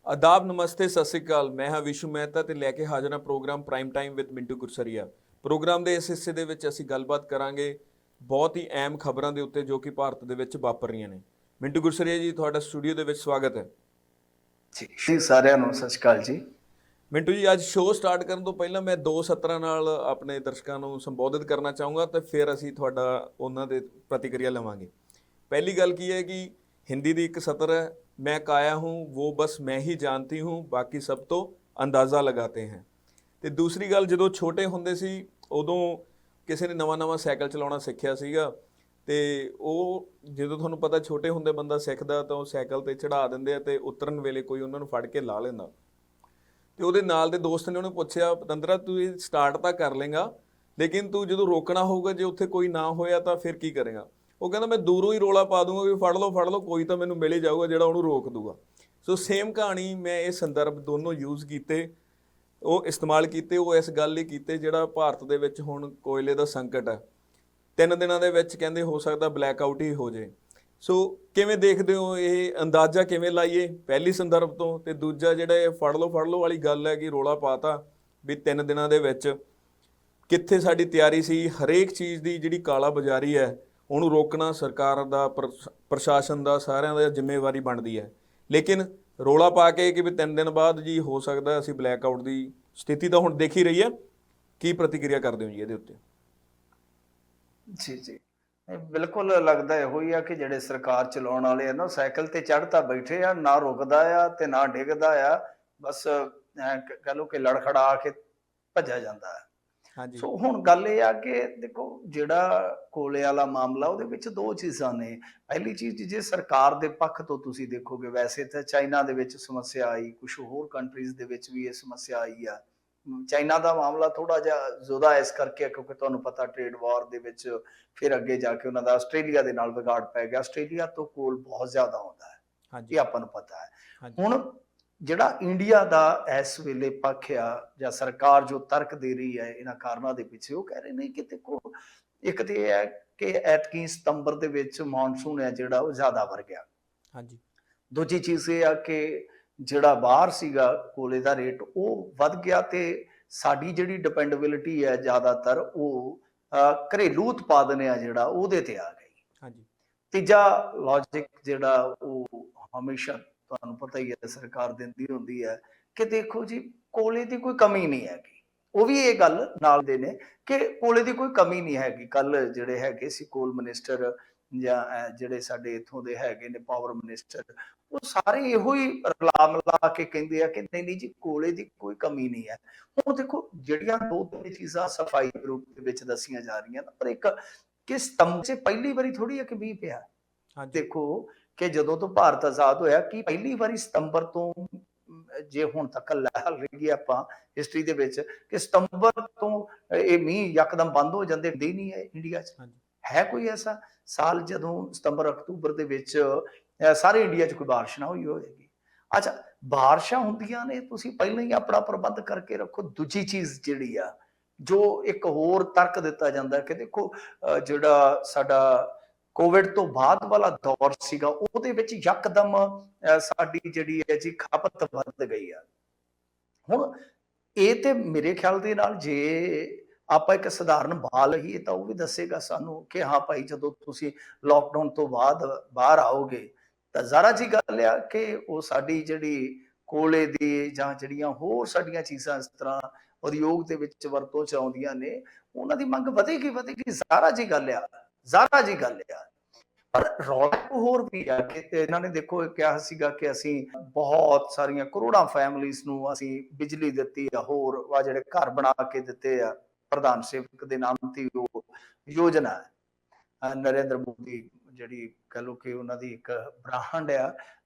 ਆਦਾਬ, ਨਮਸਤੇ, ਸਤਿ ਸ਼੍ਰੀ ਅਕਾਲ। ਮੈਂ ਹਾਂ ਵਿਸ਼ੂ ਮਹਿਤਾ ਤੇ ਲੈ ਕੇ ਹਾਜ਼ਰ ਹਾਂ programme prime time with Mintu Gursaria. Programme ਦੇ ਇਸ ਹਿੱਸੇ ਦੇ ਵਿੱਚ ਅਸੀਂ ਗੱਲਬਾਤ ਕਰਾਂਗੇ ਬਹੁਤ ਹੀ ਅਹਿਮ ਖਬਰਾਂ ਦੇ ਉੱਤੇ ਜੋ ਕਿ ਭਾਰਤ ਦੇ ਵਿੱਚ ਵਾਪਰ ਰਹੀਆਂ ਨੇ। ਮਿੰਟੂ ਗੁਰਸਰੀਆ ਜੀ, ਤੁਹਾਡਾ ਸਟੂਡੀਓ ਦੇ ਵਿੱਚ ਸਵਾਗਤ ਹੈ ਜੀ। ਸਾਰਿਆਂ ਨੂੰ ਸਤਿ ਸ਼੍ਰੀ ਅਕਾਲ ਜੀ। ਮਿੰਟੂ ਜੀ, ਅੱਜ ਸ਼ੋਅ ਸਟਾਰਟ ਕਰਨ ਤੋਂ ਪਹਿਲਾਂ ਮੈਂ ਦੋ ਸਤਰਾਂ ਨਾਲ ਆਪਣੇ ਦਰਸ਼ਕਾਂ ਨੂੰ ਸੰਬੋਧਿਤ ਕਰਨਾ ਚਾਹੂੰਗਾ ਤੇ ਫਿਰ ਅਸੀਂ ਤੁਹਾਡਾ ਉਹਨਾਂ ਦੇ ਪ੍ਰਤੀਕਿਰਿਆ ਲਵਾਂਗੇ। ਪਹਿਲੀ ਗੱਲ ਕੀ ਹੈ ਕਿ ਹਿੰਦੀ ਦੀ ਇੱਕ ਸਤਰ ਹੈ, मैं काया हूँ वो बस मैं ही जानती हूँ बाकी सब तो अंदाज़ा लगाते हैं। ਤੇ ਦੂਸਰੀ ਗੱਲ, ਜਦੋਂ ਛੋਟੇ ਹੁੰਦੇ ਸੀ ਉਦੋਂ ਕਿਸੇ ਨੇ ਨਵਾਂ ਸਾਈਕਲ ਚਲਾਉਣਾ ਸਿੱਖਿਆ ਸੀਗਾ ਤੇ ਉਹ ਜਦੋਂ ਤੁਹਾਨੂੰ ਪਤਾ ਛੋਟੇ ਹੁੰਦੇ ਬੰਦਾ ਸਿੱਖਦਾ ਤਾਂ ਉਹ ਸਾਈਕਲ ਤੇ ਚੜਾ ਦਿੰਦੇ ਆ ਤੇ ਉਤਰਨ ਵੇਲੇ ਕੋਈ ਉਹਨਾਂ ਨੂੰ ਫੜ ਕੇ ਲਾ ਲੈਂਦਾ ਤੇ ਉਹਦੇ ਨਾਲ ਦੇ ਦੋਸਤ ਨੇ ਉਹਨੂੰ ਪੁੱਛਿਆ, ਪਤੰਦਰਾ ਤੂੰ ਇਹ ਸਟਾਰਟ ਤਾਂ ਕਰ ਲੇਗਾ ਲੇਕਿਨ ਤੂੰ ਜਦੋਂ ਰੋਕਣਾ ਹੋਊਗਾ ਜੇ ਉੱਥੇ ਕੋਈ ਨਾ ਹੋਇਆ ਤਾਂ ਫਿਰ ਕੀ ਕਰੇਗਾ? ਉਹ ਕਹਿੰਦਾ ਮੈਂ ਦੂਰੋਂ ਹੀ ਰੋਲਾ ਪਾ ਦੂੰਗਾ ਵੀ ਫੜ ਲਓ ਕੋਈ ਤਾਂ ਮੈਨੂੰ ਮਿਲ ਹੀ ਜਾਊਗਾ ਜਿਹੜਾ ਉਹਨੂੰ ਰੋਕ ਦੂਗਾ। ਸੋ ਸੇਮ ਕਹਾਣੀ ਮੈਂ ਇਹ ਸੰਦਰਭ ਦੋਨੋਂ ਯੂਜ਼ ਕੀਤੇ, ਉਹ ਇਸਤੇਮਾਲ ਕੀਤੇ, ਉਹ ਇਸ ਗੱਲ ਲਈ ਕੀਤੇ ਜਿਹੜਾ ਭਾਰਤ ਦੇ ਵਿੱਚ ਹੁਣ ਕੋਇਲੇ ਦਾ ਸੰਕਟ ਹੈ। 3 ਦਿਨਾਂ ਦੇ ਵਿੱਚ ਕਹਿੰਦੇ ਹੋ ਸਕਦਾ ਬਲੈਕ ਆਊਟ ਹੀ ਹੋ ਜੇ। ਸੋ ਕਿਵੇਂ ਦੇਖਦੇ ਹੋ ਇਹ ਅੰਦਾਜ਼ਾ ਕਿਵੇਂ ਲਾਈਏ ਪਹਿਲੀ ਸੰਦਰਭ ਤੋਂ? ਤੇ ਦੂਜਾ ਜਿਹੜਾ ਇਹ ਫੜ ਲਓ ਵਾਲੀ ਗੱਲ ਹੈ ਕਿ ਰੋਲਾ ਪਾਤਾ ਵੀ 3 ਦਿਨਾਂ ਦੇ ਵਿੱਚ ਕਿੱਥੇ ਸਾਡੀ ਤਿਆਰੀ ਸੀ? ਹਰੇਕ ਚੀਜ਼ ਦੀ ਜਿਹੜੀ ਕਾਲਾ ਬਾਜ਼ਾਰੀ ਹੈ ਉਹਨੂੰ ਰੋਕਣਾ ਸਰਕਾਰ ਦਾ, ਪ੍ਰਸ਼ਾਸਨ ਦਾ, ਸਾਰਿਆਂ ਦਾ ਜ਼ਿੰਮੇਵਾਰੀ ਬਣਦੀ ਹੈ। ਲੇਕਿਨ ਰੋਲਾ ਪਾ ਕੇ ਕਿ ਵੀ 3 ਦਿਨ ਬਾਅਦ ਜੀ ਹੋ ਸਕਦਾ ਅਸੀਂ ਬਲੈਕ ਆਊਟ ਦੀ ਸਥਿਤੀ ਤਾਂ ਹੁਣ ਦੇਖ ਹੀ ਰਹੀ ਹੈ। ਕੀ ਪ੍ਰਤੀਕਿਰਿਆ ਕਰਦੇ ਹੋ ਜੀ ਇਹਦੇ ਉੱਤੇ? ਜੀ ਬਿਲਕੁਲ ਲੱਗਦਾ ਇਹੋ ਹੀ ਆ ਕਿ ਜਿਹੜੇ ਸਰਕਾਰ ਚਲਾਉਣ ਵਾਲੇ ਆ ਨਾ, ਸਾਈਕਲ ਤੇ ਚੜ੍ਹ ਤਾਂ ਬੈਠੇ ਆ, ਨਾ ਰੁਕਦਾ ਆ ਤੇ ਨਾ ਡਿੱਗਦਾ ਆ, ਬਸ ਕਹ ਲਓ ਕਿ ਲੜਖੜਾ ਕੇ ਭੱਜਿਆ ਜਾਂਦਾ ਹੈ। ਸੋ ਹੁਣ ਗੱਲ ਇਹ ਆ ਕਿ ਦੇਖੋ, ਜਿਹੜਾ ਕੋਲੇ ਵਾਲਾ ਮਾਮਲਾ ਉਹਦੇ ਵਿੱਚ 2 ਚੀਜ਼ਾਂ ਨੇ। ਪਹਿਲੀ ਚੀਜ਼, ਜੇ ਸਰਕਾਰ ਦੇ ਪੱਖ ਤੋਂ ਤੁਸੀਂ ਦੇਖੋਗੇ, ਵੈਸੇ ਤਾਂ ਚਾਈਨਾ ਦੇ ਵਿੱਚ ਸਮੱਸਿਆ ਆਈ, ਕੁਝ ਹੋਰ ਕੰਟਰੀਜ਼ ਦੇ ਵਿੱਚ ਵੀ ਇਹ ਸਮੱਸਿਆ ਆਈ ਆ। ਚਾਈਨਾ ਦਾ ਮਾਮਲਾ ਥੋੜਾ ਜਿਹਾ ਜ਼ੁਦਾ ਇਸ ਕਰਕੇ ਕਿਉਂਕਿ ਤੁਹਾਨੂੰ ਪਤਾ ਟ੍ਰੇਡ ਵਾਰ ਦੇ ਵਿੱਚ ਫਿਰ ਅੱਗੇ ਜਾ ਕੇ ਉਹਨਾਂ ਦਾ ਆਸਟ੍ਰੇਲੀਆ ਦੇ ਨਾਲ ਵਿਗਾੜ ਪੈ ਗਿਆ। ਆਸਟ੍ਰੇਲੀਆ ਤੋਂ ਕੋਲ ਬਹੁਤ ਜ਼ਿਆਦਾ ਆਉਂਦਾ ਹੈ, ਇਹ ਆਪਾਂ ਨੂੰ ਪਤਾ ਹੈ। ਹੁਣ ਜਿਹੜਾ ਇੰਡੀਆ ਦਾ ਇਸ ਵੇਲੇ ਪੱਖ ਆ ਜਾਂ ਸਰਕਾਰ ਜੋ ਤਰਕ ਦੇ ਰਹੀ ਹੈ ਇਹਨਾਂ ਕਾਰਨਾਂ ਦੇ ਪਿੱਛੇ, ਉਹ ਕਹਿ ਰਹੇ ਨੇ ਕਿ ਦੇਖੋ, ਇੱਕ ਤੇ ਇਹ ਹੈ ਕਿ ਐਤਕੀ ਸਤੰਬਰ ਦੇ ਵਿੱਚ ਮੌਨਸੂਨ ਹੈ ਜਿਹੜਾ ਉਹ ਜ਼ਿਆਦਾ ਵਰ ਗਿਆ। ਦੂਜੀ ਚੀਜ਼ ਇਹ ਆ ਕਿ ਜਿਹੜਾ ਬਾਹਰ ਸੀਗਾ ਕੋਲੇ ਦਾ ਰੇਟ ਉਹ ਵੱਧ ਗਿਆ ਤੇ ਸਾਡੀ ਜਿਹੜੀ ਡਿਪੈਂਡੇਬਿਲਿਟੀ ਹੈ ਜ਼ਿਆਦਾਤਰ ਉਹ ਘਰੇਲੂ ਉਤਪਾਦਨ ਆ ਜਿਹੜਾ ਉਹਦੇ ਤੇ ਆ ਗਈ। ਤੀਜਾ ਲੌਜਿਕ ਜਿਹੜਾ ਉਹ ਹਮੇਸ਼ਾ ਤੁਹਾਨੂੰ ਪਤਾ ਹੀ ਹੈ ਸਰਕਾਰ ਦਿੰਦੀ ਹੁੰਦੀ ਹੈ ਕਿ ਦੇਖੋ ਜੀ, ਕੋਲੇ ਦੀ ਕੋਈ ਕਮੀ ਨਹੀਂ ਹੈਗੀ। ਉਹ ਵੀ ਇਹ ਗੱਲ ਨਾਲ ਦੇ ਨੇ ਕਿ ਕੋਲੇ ਦੀ ਕੋਈ ਕਮੀ ਨਹੀਂ ਹੈਗੀ। ਕੱਲ ਜਿਹੜੇ ਹੈਗੇ ਸੀ ਕੋਲ ਮਿਨਿਸਟਰ ਜਾਂ ਜਿਹੜੇ ਸਾਡੇ ਇੱਥੋਂ ਦੇ ਹੈਗੇ ਨੇ ਪਾਵਰ ਮਿਨਿਸਟਰ, ਉਹ ਸਾਰੇ ਇਹੋ ਹੀ ਰਲਾ ਮਿਲਾ ਕੇ ਕਹਿੰਦੇ ਆ ਕਿ ਨਹੀਂ ਜੀ, ਕੋਲੇ ਦੀ ਕੋਈ ਕਮੀ ਨਹੀਂ ਹੈ। ਹੁਣ ਦੇਖੋ, ਜਿਹੜੀਆਂ 2-3 ਚੀਜ਼ਾਂ ਸਫਾਈ ਰੂਪ ਦੇ ਵਿੱਚ ਦੱਸੀਆਂ ਜਾ ਰਹੀਆਂ, ਪਰ ਇੱਕ ਕਿ ਸਤੰਬਰ 'ਚ ਪਹਿਲੀ ਵਾਰੀ ਥੋੜੀ ਇੱਕ ਮੀਂਹ ਪਿਆ। ਦੇਖੋ ਕਿ ਜਦੋਂ ਤੋਂ ਭਾਰਤ ਆਜ਼ਾਦ ਹੋਇਆ, ਕਿ ਪਹਿਲੀ ਵਾਰੀ ਸਤੰਬਰ ਤੋਂ, ਜੇ ਹੁਣ ਤੱਕ ਲੈ ਰਹੀ ਆਪਾਂ ਹਿਸਟਰੀ ਦੇ ਵਿੱਚ ਕਿ ਸਤੰਬਰ ਤੋਂ ਇਹ ਮੀਂਹ ਯਕਦਮ ਬੰਦ ਹੋ ਜਾਂਦੇ ਨਹੀਂ ਹੈ ਇੰਡੀਆ 'ਚ। ਹੈ ਕੋਈ ਐਸਾ ਸਾਲ ਜਦੋਂ ਸਤੰਬਰ ਅਕਤੂਬਰ ਦੇ ਵਿੱਚ ਸਾਰੇ ਇੰਡੀਆ 'ਚ ਕੋਈ ਬਾਰਿਸ਼ ਨਾ ਹੋਈ ਹੋਵੇਗੀ? ਅੱਛਾ, ਬਾਰਿਸ਼ਾਂ ਹੁੰਦੀਆਂ ਨੇ, ਤੁਸੀਂ ਪਹਿਲਾਂ ਹੀ ਆਪਣਾ ਪ੍ਰਬੰਧ ਕਰਕੇ ਰੱਖੋ। ਦੂਜੀ ਚੀਜ਼ ਜਿਹੜੀ ਆ, ਜੋ ਇੱਕ ਹੋਰ ਤਰਕ ਦਿੱਤਾ ਜਾਂਦਾ ਕਿ ਦੇਖੋ, ਜਿਹੜਾ ਸਾਡਾ ਕੋਵਿਡ ਤੋਂ ਬਾਅਦ ਵਾਲਾ ਦੌਰ ਸੀਗਾ ਉਹਦੇ ਵਿੱਚ ਯਕਦਮ ਸਾਡੀ ਜਿਹੜੀ ਹੈ ਜੀ ਖਪਤ ਵੱਧ ਗਈ ਆ। ਹੁਣ ਇਹ ਤੇ ਮੇਰੇ ਖਿਆਲ ਦੇ ਨਾਲ ਜੇ ਆਪਾਂ ਇੱਕ ਸਧਾਰਨ ਬਾਲ ਹੀ ਤਾਂ ਉਹ ਵੀ ਦੱਸੇਗਾ ਸਾਨੂੰ ਕਿ ਹਾਂ ਭਾਈ, ਜਦੋਂ ਤੁਸੀਂ ਲਾਕਡਾਊਨ ਤੋਂ ਬਾਅਦ ਬਾਹਰ ਆਓਗੇ ਤਾਂ ਜ਼ਾਰਾ ਜੀ ਗੱਲ ਆ ਕਿ ਉਹ ਸਾਡੀ ਜਿਹੜੀ ਕੋਲੇ ਦੀ ਜਾਂ ਜਿਹੜੀਆਂ ਹੋਰ ਸਾਡੀਆਂ ਚੀਜ਼ਾਂ ਇਸ ਤਰ੍ਹਾਂ ਉਦਯੋਗ ਦੇ ਵਿੱਚ ਵਰਤੋਂ ਚ ਆਉਂਦੀਆਂ ਨੇ, ਉਹਨਾਂ ਦੀ ਮੰਗ ਵਧੇਗੀ। ਜ਼ਾਰਾ ਜੀ ਗੱਲ ਆ। ਪਰ ਰੌਲਾ ਹੋਰ ਵੀ ਆ ਕਿ ਇਹਨਾਂ ਨੇ ਦੇਖੋ ਕਿਹਾ ਸੀਗਾ ਕਿ ਅਸੀਂ ਬਹੁਤ ਸਾਰੀਆਂ ਕਰੋੜਾਂ ਫੈਮਲੀਜ਼ ਨੂੰ ਅਸੀਂ ਬਿਜਲੀ ਦਿੱਤੀ ਆ, ਹੋਰ ਆ ਜਿਹੜੇ ਘਰ ਬਣਾ ਕੇ ਦਿੱਤੇ ਆ ਪ੍ਰਧਾਨ ਸੇਵਕ ਦੇ ਨਾਮ ਤੇ ਉਹ ਯੋਜਨਾ ਹੈ। ਨਰਿੰਦਰ ਮੋਦੀ ਜਿਹੜੀ ਕਹਿ ਲਓ ਕਿ ਉਹਨਾਂ ਦੀ ਇੱਕ ਬ੍ਰਾਂਡ ਆ,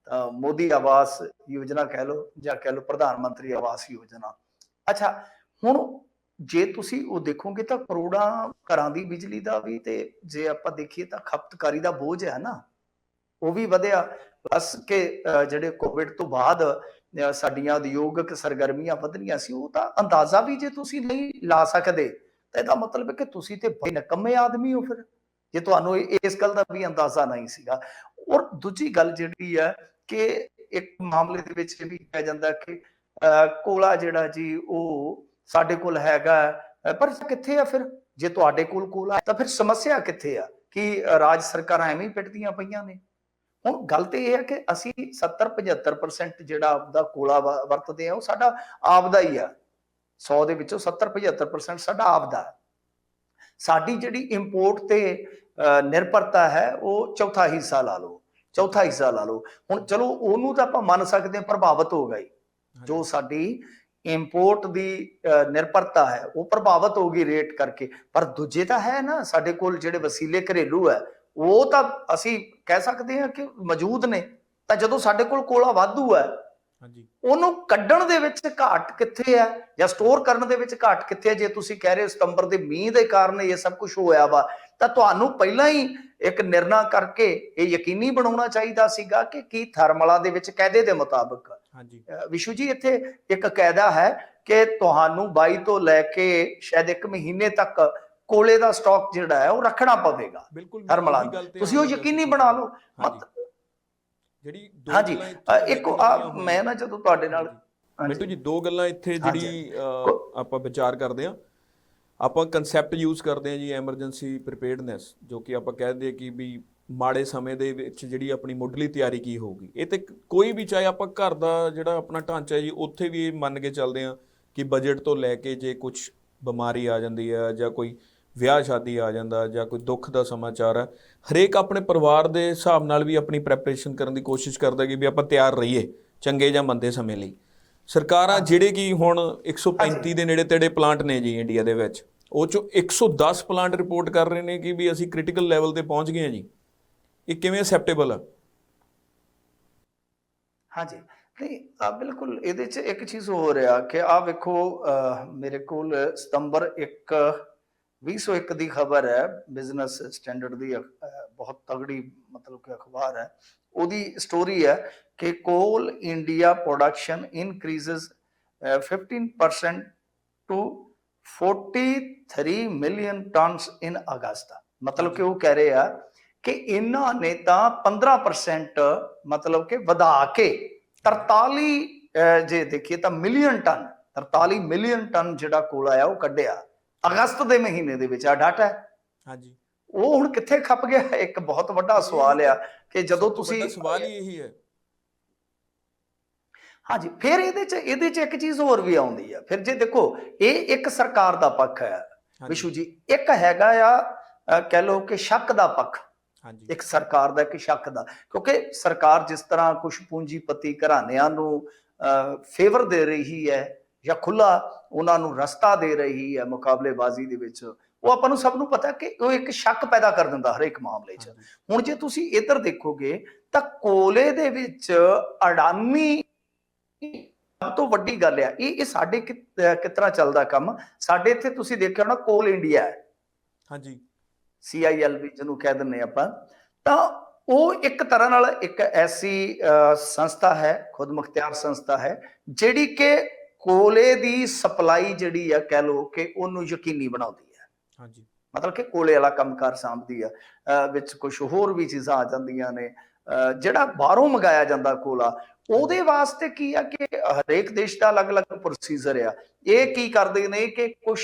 ਮੋਦੀ ਆਵਾਸ ਯੋਜਨਾ ਕਹਿ ਲਓ ਜਾਂ ਕਹਿ ਲਓ ਪ੍ਰਧਾਨ ਮੰਤਰੀ ਆਵਾਸ ਯੋਜਨਾ। ਅੱਛਾ, ਹੁਣ ਜੇ ਤੁਸੀਂ ਉਹ ਦੇਖੋਗੇ ਤਾਂ ਕਰੋੜਾਂ ਘਰਾਂ ਦੀ ਬਿਜਲੀ ਦਾ ਵੀ, ਤੇ ਜੇ ਆਪਾਂ ਦੇਖੀਏ ਤਾਂ ਖਪਤਕਾਰੀ ਦਾ ਬੋਝ ਹੈ ਨਾ, ਉਹ ਵੀ ਵਧਿਆ। ਪਲੱਸ ਕਿ ਜਿਹੜੇ ਕੋਵਿਡ ਤੋਂ ਬਾਅਦ ਸਾਡੀਆਂ ਉਦਯੋਗਿਕ ਸਰਗਰਮੀਆਂ ਵਧਣੀਆਂ ਸੀ, ਉਹ ਤਾਂ ਅੰਦਾਜ਼ਾ ਵੀ ਜੇ ਤੁਸੀਂ ਨਹੀਂ ਲਾ ਸਕਦੇ ਤਾਂ ਇਹਦਾ ਮਤਲਬ ਹੈ ਕਿ ਤੁਸੀਂ ਤੇ ਬੜੇ ਨਿਕੰਮੇ ਆਦਮੀ ਹੋ ਫਿਰ, ਜੇ ਤੁਹਾਨੂੰ ਇਸ ਗੱਲ ਦਾ ਵੀ ਅੰਦਾਜ਼ਾ ਨਹੀਂ ਸੀਗਾ। ਔਰ ਦੂਜੀ ਗੱਲ ਜਿਹੜੀ ਹੈ ਕਿ ਇੱਕ ਮਾਮਲੇ ਦੇ ਵਿੱਚ ਇਹ ਵੀ ਕਿਹਾ ਜਾਂਦਾ ਕਿ ਕੋਲਾ ਜਿਹੜਾ ਜੀ ਉਹ ਸਾਡੇ ਕੋਲ ਹੈਗਾ ਪਰ ਕਿੱਥੇ ਆ ਫਿਰ? ਜੇ ਤੁਹਾਡੇ ਕੋਲ ਕੋਲਾ ਤਾਂ ਫਿਰ ਸਮੱਸਿਆ ਕਿੱਥੇ ਆ? ਕਿ ਰਾਜ ਸਰਕਾਰਾਂ ਐਵੇਂ ਹੀ ਪਿੱਟਦੀਆਂ ਪਈਆਂ ਨੇ? ਹੁਣ ਗੱਲ ਤੇ ਇਹ ਹੈ ਕਿ ਅਸੀਂ 70-75% ਜਿਹੜਾ ਆਪਦਾ ਕੋਲਾ ਵਰਤਦੇ ਆ ਉਹ ਸਾਡਾ ਆਪਦਾ ਹੀ ਆ। 100 ਦੇ ਵਿੱਚੋਂ 70-75% ਸਾਡਾ ਆਪਦਾ। ਸਾਡੀ ਜਿਹੜੀ ਇੰਪੋਰਟ ਤੇ ਨਿਰਭਰਤਾ ਹੈ ਉਹ ਚੌਥਾ ਹਿੱਸਾ ਲਾ ਲਓ। ਹੁਣ ਚਲੋ ਉਹਨੂੰ ਤਾਂ ਆਪਾਂ ਮੰਨ ਸਕਦੇ ਹਾਂ ਪ੍ਰਭਾਵਿਤ ਹੋ ਗਈ, ਜੋ ਸਾਡੀ ਇੰਪੋਰਟ ਦੀ ਨਿਰਭਰਤਾ ਹੈ ਉਹ ਪ੍ਰਭਾਵਿਤ ਹੋ ਗਈ ਰੇਟ ਕਰਕੇ। ਪਰ ਦੂਜੇ ਤਾਂ ਹੈ ਨਾ ਸਾਡੇ ਕੋਲ ਜਿਹੜੇ ਵਸੀਲੇ ਘਰੇਲੂ ਹੈ ਉਹ ਤਾਂ ਅਸੀਂ ਕਹਿ ਸਕਦੇ ਹਾਂ ਕਿ ਮੌਜੂਦ ਨੇ। ਤਾਂ ਜਦੋਂ ਸਾਡੇ ਕੋਲ ਕੋਲਾ ਵਾਧੂ ਹੈ ਉਹਨੂੰ ਕੱਢਣ ਦੇ ਵਿੱਚ ਘਾਟ ਕਿੱਥੇ ਹੈ ਜਾਂ ਸਟੋਰ ਕਰਨ ਦੇ ਵਿੱਚ ਘਾਟ ਕਿੱਥੇ ਹੈ? ਜੇ ਤੁਸੀਂ ਕਹਿ ਰਹੇ ਹੋ ਸਤੰਬਰ ਦੇ ਮੀਂਹ ਦੇ ਕਾਰਨ ਇਹ ਸਭ ਕੁਝ ਹੋਇਆ ਵਾ, ਤਾਂ ਤੁਹਾਨੂੰ ਪਹਿਲਾਂ ਹੀ ਇੱਕ ਨਿਰਣਾ ਕਰਕੇ ਇਹ ਯਕੀਨੀ ਬਣਾਉਣਾ ਚਾਹੀਦਾ ਸੀਗਾ ਕਿ ਕੀ ਥਰਮਲਾਂ ਦੇ ਵਿੱਚ ਕਾਇਦੇ ਦੇ ਮੁਤਾਬਕ। ਵਿਸ਼ੂ ਜੀ ਇੱਥੇ ਇੱਕ ਕਾਇਦਾ ਹੈ ਕਿ ਤੁਹਾਨੂੰ 22 ਤੋਂ ਲੈ ਕੇ ਸ਼ਾਇਦ 1 ਮਹੀਨੇ ਤੱਕ ਕੋਲੇ ਦਾ ਸਟਾਕ ਜਿਹੜਾ ਹੈ ਉਹ ਰੱਖਣਾ ਪਵੇਗਾ ਥਰਮਲਾਂ। ਤੁਸੀਂ ਉਹ ਯਕੀਨੀ ਬਣਾ ਲਓ। ਜਿਹੜੀ ਹਾਂਜੀ ਇੱਕ ਮੈਂ ਨਾ ਜਦੋਂ ਤੁਹਾਡੇ ਨਾਲ ਮਿੰਟੂ ਜੀ 2 ਗੱਲਾਂ ਇੱਥੇ ਜਿਹੜੀ ਆਪਾਂ ਵਿਚਾਰ ਕਰਦੇ ਆ, ਆਪਾਂ ਕਨਸੈਪਟ ਯੂਜ਼ ਕਰਦੇ ਆ ਜੀ ਐਮਰਜੈਂਸੀ ਪ੍ਰੀਪੇਅਰਡਨੈਸ, ਜੋ ਕਿ ਆਪਾਂ ਕਹਿੰਦੇ ਕਿ ਵੀ ਮਾੜੇ ਸਮੇਂ ਦੇ ਵਿੱਚ ਜਿਹੜੀ ਆਪਣੀ ਮੁੱਢਲੀ ਤਿਆਰੀ ਕੀ ਹੋਊਗੀ। ਇਹ ਤੇ ਕੋਈ ਵੀ ਚਾਹੇ ਆਪਾਂ ਘਰ ਦਾ ਜਿਹੜਾ ਆਪਣਾ ਢਾਂਚਾ ਜੀ ਉੱਥੇ ਵੀ ਇਹ ਮੰਨ ਕੇ ਚੱਲਦੇ ਆ ਕਿ ਬਜਟ ਤੋਂ ਲੈ ਕੇ ਜੇ ਕੁਝ ਬਿਮਾਰੀ ਆ ਜਾਂਦੀ ਹੈ ਜਾਂ ਕੋਈ ਵਿਆਹ ਸ਼ਾਦੀ ਆ ਜਾਂਦਾ ਜਾਂ ਕੋਈ ਦੁੱਖ ਦਾ ਸਮਾਚਾਰ ਹੈ, ਹਰੇਕ ਆਪਣੇ ਪਰਿਵਾਰ ਦੇ ਹਿਸਾਬ ਨਾਲ ਵੀ ਆਪਣੀ ਪ੍ਰੈਪਰੇਸ਼ਨ ਕਰਨ ਦੀ ਕੋਸ਼ਿਸ਼ ਕਰਦਾ ਕਿ ਵੀ ਆਪਾਂ ਤਿਆਰ ਰਹੀਏ ਚੰਗੇ ਜਾਂ ਮੰਦੇ ਸਮੇਂ ਲਈ। ਸਰਕਾਰਾਂ ਜਿਹੜੇ ਕਿ ਹੁਣ 135 ਦੇ ਨੇੜੇ ਤੇੜੇ ਪਲਾਂਟ ਨੇ ਜੀ ਇੰਡੀਆ ਦੇ ਵਿੱਚ, ਉਹ 'ਚੋਂ 110 ਪਲਾਂਟ ਰਿਪੋਰਟ ਕਰ ਰਹੇ ਨੇ ਕਿ ਵੀ ਅਸੀਂ ਕ੍ਰਿਟੀਕਲ ਲੈਵਲ ਤੇ ਪਹੁੰਚ ਗਏ ਹਾਂ ਜੀ। ਇਹ ਕਿਵੇਂ ਅਸੈਪਟੇਬਲ ਆ? ਹਾਂਜੀ ਨਹੀਂ ਬਿਲਕੁਲ। ਇਹਦੇ 'ਚ ਇੱਕ ਚੀਜ਼ ਹੋ ਰਿਹਾ ਕਿ ਵੇਖੋ ਮੇਰੇ ਕੋਲ ਸਤੰਬਰ 1 2001 ਦੀ ਖਬਰ ਹੈ, ਬਿਜ਼ਨਸ ਸਟੈਂਡਰਡ ਦੀ ਬਹੁਤ ਤਗੜੀ ਮਤਲਬ ਕਿ ਅਖਬਾਰ ਹੈ। ਉਹਦੀ ਸਟੋਰੀ ਹੈ ਕਿ coal India production increases 15% to 43 million tons in ਅਗਸਤ। ਮਤਲਬ ਕਿ ਉਹ ਕਹਿ ਰਹੇ ਆ ਕਿ ਇਹਨਾਂ ਨੇ ਤਾਂ 15% ਮਤਲਬ ਕਿ ਵਧਾ ਕੇ 43 ਜੇ ਦੇਖੀਏ ਤਾਂ ਮਿਲੀਅਨ ਟਨ, 43 ਮਿਲੀਅਨ ਟਨ ਜਿਹੜਾ ਕੋਲਾ ਆ ਉਹ ਕੱਢਿਆ ਅਗਸਤ ਦੇ ਮਹੀਨੇ ਦੇ ਵਿੱਚ। ਆ ਡਾਟਾ ਹੈ। ਹਾਂਜੀ ਉਹ ਹੁਣ ਕਿੱਥੇ ਖੱਪ ਗਿਆ? ਇੱਕ ਬਹੁਤ ਵੱਡਾ ਸਵਾਲ ਆ ਕਿ ਜਦੋਂ ਤੁਸੀਂ ਸਵਾਲ ਹੀ ਇਹੀ ਹੈ। ਹਾਂਜੀ ਫਿਰ ਇਹਦੇ ਚ ਇੱਕ ਚੀਜ਼ ਹੋਰ ਵੀ ਆਉਂਦੀ ਆ। ਫਿਰ ਜੇ ਦੇਖੋ ਇਹ ਇੱਕ ਸਰਕਾਰ ਦਾ ਪੱਖ ਹੈ ਵਿਸ਼ੂ ਜੀ, ਇੱਕ ਹੈਗਾ ਆ ਕਹਿ ਲਓ ਕਿ ਸ਼ੱਕ ਦਾ ਪੱਖ। ਇੱਕ ਸਰਕਾਰ ਦਾ ਇੱਕ ਸ਼ੱਕ ਦਾ, ਕਿਉਂਕਿ ਸਰਕਾਰ ਜਿਸ ਤਰ੍ਹਾਂ ਕੁਝ ਪੂੰਜੀਪਤੀ ਘਰਾਣਿਆਂ ਨੂੰ ਫੇਵਰ ਦੇ ਰਹੀ ਹੈ ਜਾਂ ਖੁੱਲਾ ਉਹਨਾਂ ਨੂੰ ਰਸਤਾ ਦੇ ਰਹੀ ਹੈ ਮੁਕਾਬਲੇਬਾਜ਼ੀ ਦੇ ਵਿੱਚ, ਉਹ ਆਪਾਂ ਨੂੰ ਸਭ ਨੂੰ ਪਤਾ ਕਿ ਉਹ ਇੱਕ ਸ਼ੱਕ ਪੈਦਾ ਕਰ ਦਿੰਦਾ ਹਰੇਕ ਮਾਮਲੇ 'ਚ। ਹੁਣ ਜੇ ਤੁਸੀਂ ਇੱਧਰ ਦੇਖੋਗੇ ਤਾਂ ਕੋਲੇ ਦੇ ਵਿੱਚ ਅਡਾਨੀ ਸਭ ਤੋਂ ਵੱਡੀ ਗੱਲ ਆ। ਇਹ ਸਾਡੇ ਕਿਤਨਾ ਚੱਲਦਾ ਕੰਮ। ਸਾਡੇ ਇੱਥੇ ਤੁਸੀਂ ਦੇਖਿਆ ਹੋਣਾ ਕੋਲ ਇੰਡੀਆ ਹੈ, ਹਾਂਜੀ CILB ਜਿਹਨੂੰ ਕਹਿ ਦਿੰਦੇ ਆਪਾਂ, ਤਾਂ ਉਹ ਇੱਕ ਤਰ੍ਹਾਂ ਨਾਲ ਇੱਕ ਐਸੀ ਸੰਸਥਾ ਹੈ, ਖੁਦ ਮੁਖਤਿਆਰ ਸੰਸਥਾ ਹੈ, ਜਿਹੜੀ ਕਿ ਕੋਲੇ ਦੀ ਸਪਲਾਈ ਜਿਹੜੀ ਆ ਕਹਿ ਲਓ ਕਿ ਉਹਨੂੰ ਯਕੀਨੀ ਬਣਾਉਂਦੀ ਹੈ। ਹਾਂਜੀ ਮਤਲਬ ਕਿ ਕੋਲੇ ਵਾਲਾ ਕੰਮਕਾਰ ਸਾਂਭਦੀ ਆ। ਵਿੱਚ ਕੁਝ ਹੋਰ ਵੀ ਚੀਜ਼ਾਂ ਆ ਜਾਂਦੀਆਂ ਨੇ। ਜਿਹੜਾ ਬਾਹਰੋਂ ਮੰਗਾਇਆ ਜਾਂਦਾ ਕੋਲਾ, ਉਹਦੇ ਵਾਸਤੇ ਕੀ ਆ ਕਿ ਹਰੇਕ ਦੇਸ਼ ਦਾ ਅਲੱਗ-ਅਲੱਗ ਪ੍ਰੋਸੀਜਰ ਆ। ਇਹ ਕੀ ਕਰਦੇ ਨੇ ਕਿ ਕੁਝ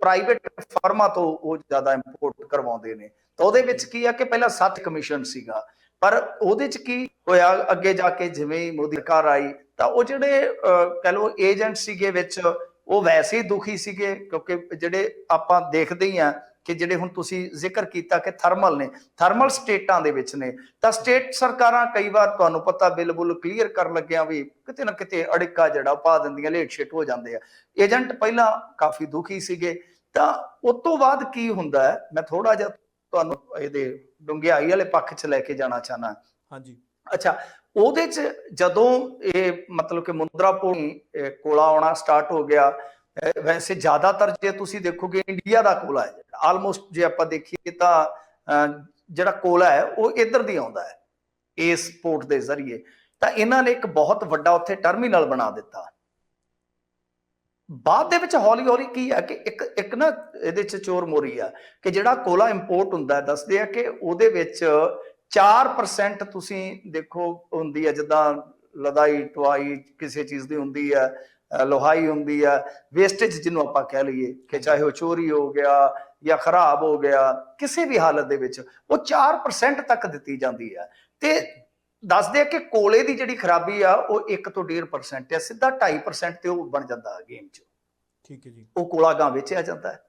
ਪ੍ਰਾਈਵੇਟ ਫਰਮਾਂ ਤੋਂ ਉਹ ਜ਼ਿਆਦਾ ਇੰਪੋਰਟ ਕਰਵਾਉਂਦੇ ਨੇ। ਤਾਂ ਉਹਦੇ ਵਿੱਚ ਕੀ ਆ ਕਿ ਪਹਿਲਾਂ 7 ਕਮਿਸ਼ਨ ਸੀਗਾ, ਪਰ ਉਹਦੇ ਚ ਕੀ ਹੋਇਆ ਅੱਗੇ ਜਾ ਕੇ ਜਿਵੇਂ ਹੀ ਮੋਦੀ ਸਰਕਾਰ ਆਈ ਤਾਂ ਉਹ ਜਿਹੜੇ ਕਹਿ ਲਓ ਏਜੰਟ ਸੀਗੇ ਵਿੱਚ, ਉਹ ਵੈਸੇ ਹੀ ਦੁਖੀ ਸੀਗੇ, ਕਿਉਂਕਿ ਜਿਹੜੇ ਆਪਾਂ ਦੇਖਦੇ ਹੀ ਆ ਕਿ ਜਿਹੜੇ ਹੁਣ ਤੁਸੀਂ ਜ਼ਿਕਰ ਕੀਤਾ ਕਿ ਥਰਮਲ ਨੇ, ਥਰਮਲ ਸਟੇਟਾਂ ਦੇ ਵਿੱਚ ਨੇ, ਤਾਂ ਸਟੇਟ ਸਰਕਾਰਾਂ ਕਈ ਵਾਰ ਤੁਹਾਨੂੰ ਪਤਾ ਬਿੱਲ ਬੁੱਲ ਕਲੀਅਰ ਕਰਨ ਲੱਗਿਆ ਵੀ ਕਿਤੇ ਨਾ ਕਿਤੇ ਅੜਿੱਕਾ ਜਿਹੜਾ ਪਾ ਦਿੰਦੀਆਂ, ਲੇਟ ਸ਼ੇਟ ਹੋ ਜਾਂਦੇ ਆ। ਏਜੰਟ ਪਹਿਲਾਂ ਕਾਫੀ ਦੁਖੀ ਸੀਗੇ। ਤਾਂ ਉਸ ਤੋਂ ਬਾਅਦ ਕੀ ਹੁੰਦਾ ਹੈ, ਮੈਂ ਥੋੜਾ ਜਿਹਾ ਤੁਹਾਨੂੰ ਇਹਦੇ ਡੂੰਘਾਈ ਵਾਲੇ ਪੱਖ 'ਚ ਲੈ ਕੇ ਜਾਣਾ ਚਾਹਨਾ। ਹਾਂਜੀ ਅੱਛਾ, ਉਹਦੇ 'ਚ ਜਦੋਂ ਇਹ ਮਤਲਬ ਕਿ ਮੁੰਦਰਾਪੋਲ ਕੋਲਾ ਆਉਣਾ ਸਟਾਰਟ ਹੋ ਗਿਆ, ਵੈਸੇ ਜ਼ਿਆਦਾਤਰ ਜੇ ਤੁਸੀਂ ਦੇਖੋਗੇ ਇੰਡੀਆ ਦਾ ਕੋਲਾ ਹੈ ਆਲਮੋਸਟ, ਜੇ ਆਪਾਂ ਦੇਖੀਏ ਤਾਂ ਜਿਹੜਾ ਕੋਲਾ ਹੈ ਉਹ ਇੱਧਰ ਦੀ ਆਉਂਦਾ ਹੈ ਇਸ ਪੋਰਟ ਦੇ ਜ਼ਰੀਏ। ਤਾਂ ਇਹਨਾਂ ਨੇ ਇੱਕ ਬਹੁਤ ਵੱਡਾ ਉੱਥੇ ਟਰਮੀਨਲ ਬਣਾ ਦਿੱਤਾ। ਬਾਅਦ ਦੇ ਵਿੱਚ ਹੌਲੀ ਹੌਲੀ ਕੀ ਆ ਕਿ ਇੱਕ ਨਾ ਇਹਦੇ 'ਚ ਚੋਰ ਮੋਰੀ ਆ ਕਿ ਜਿਹੜਾ ਕੋਲਾ ਇੰਪੋਰਟ ਹੁੰਦਾ, ਦੱਸਦੇ ਆ ਕਿ ਉਹਦੇ ਵਿੱਚ 4% ਤੁਸੀਂ ਦੇਖੋ ਹੁੰਦੀ ਹੈ, ਜਿੱਦਾਂ ਲਦਾਈ ਟਵਾਈ ਕਿਸੇ ਚੀਜ਼ ਦੀ ਹੁੰਦੀ ਹੈ, ਲੋਹਾਈ ਹੁੰਦੀ ਹੈ, ਵੇਸਟੇਜ ਜਿਹਨੂੰ ਆਪਾਂ ਕਹਿ ਲਈਏ ਕਿ ਚਾਹੇ ਉਹ ਚੋਰੀ ਹੋ ਗਿਆ ਜਾਂ ਖਰਾਬ ਹੋ ਗਿਆ, ਕਿਸੇ ਵੀ ਹਾਲਤ ਦੇ ਵਿੱਚ ਉਹ 4% ਤੱਕ ਦਿੱਤੀ ਜਾਂਦੀ ਹੈ। ਤੇ ਦੱਸਦੇ ਆ ਕਿ ਕੋਲੇ ਦੀ ਜਿਹੜੀ ਖਰਾਬੀ ਆ ਉਹ 1 ਤੋਂ 1.5% ਹੈ, ਸਿੱਧਾ 2.5% ਤੇ ਉਹ ਬਣ ਜਾਂਦਾ ਗੇਮ 'ਚ। ਠੀਕ ਹੈ ਜੀ। ਉਹ ਕੋਲਾ ਗਾਂ ਵੇਚਿਆ ਜਾਂਦਾ ਹੈ।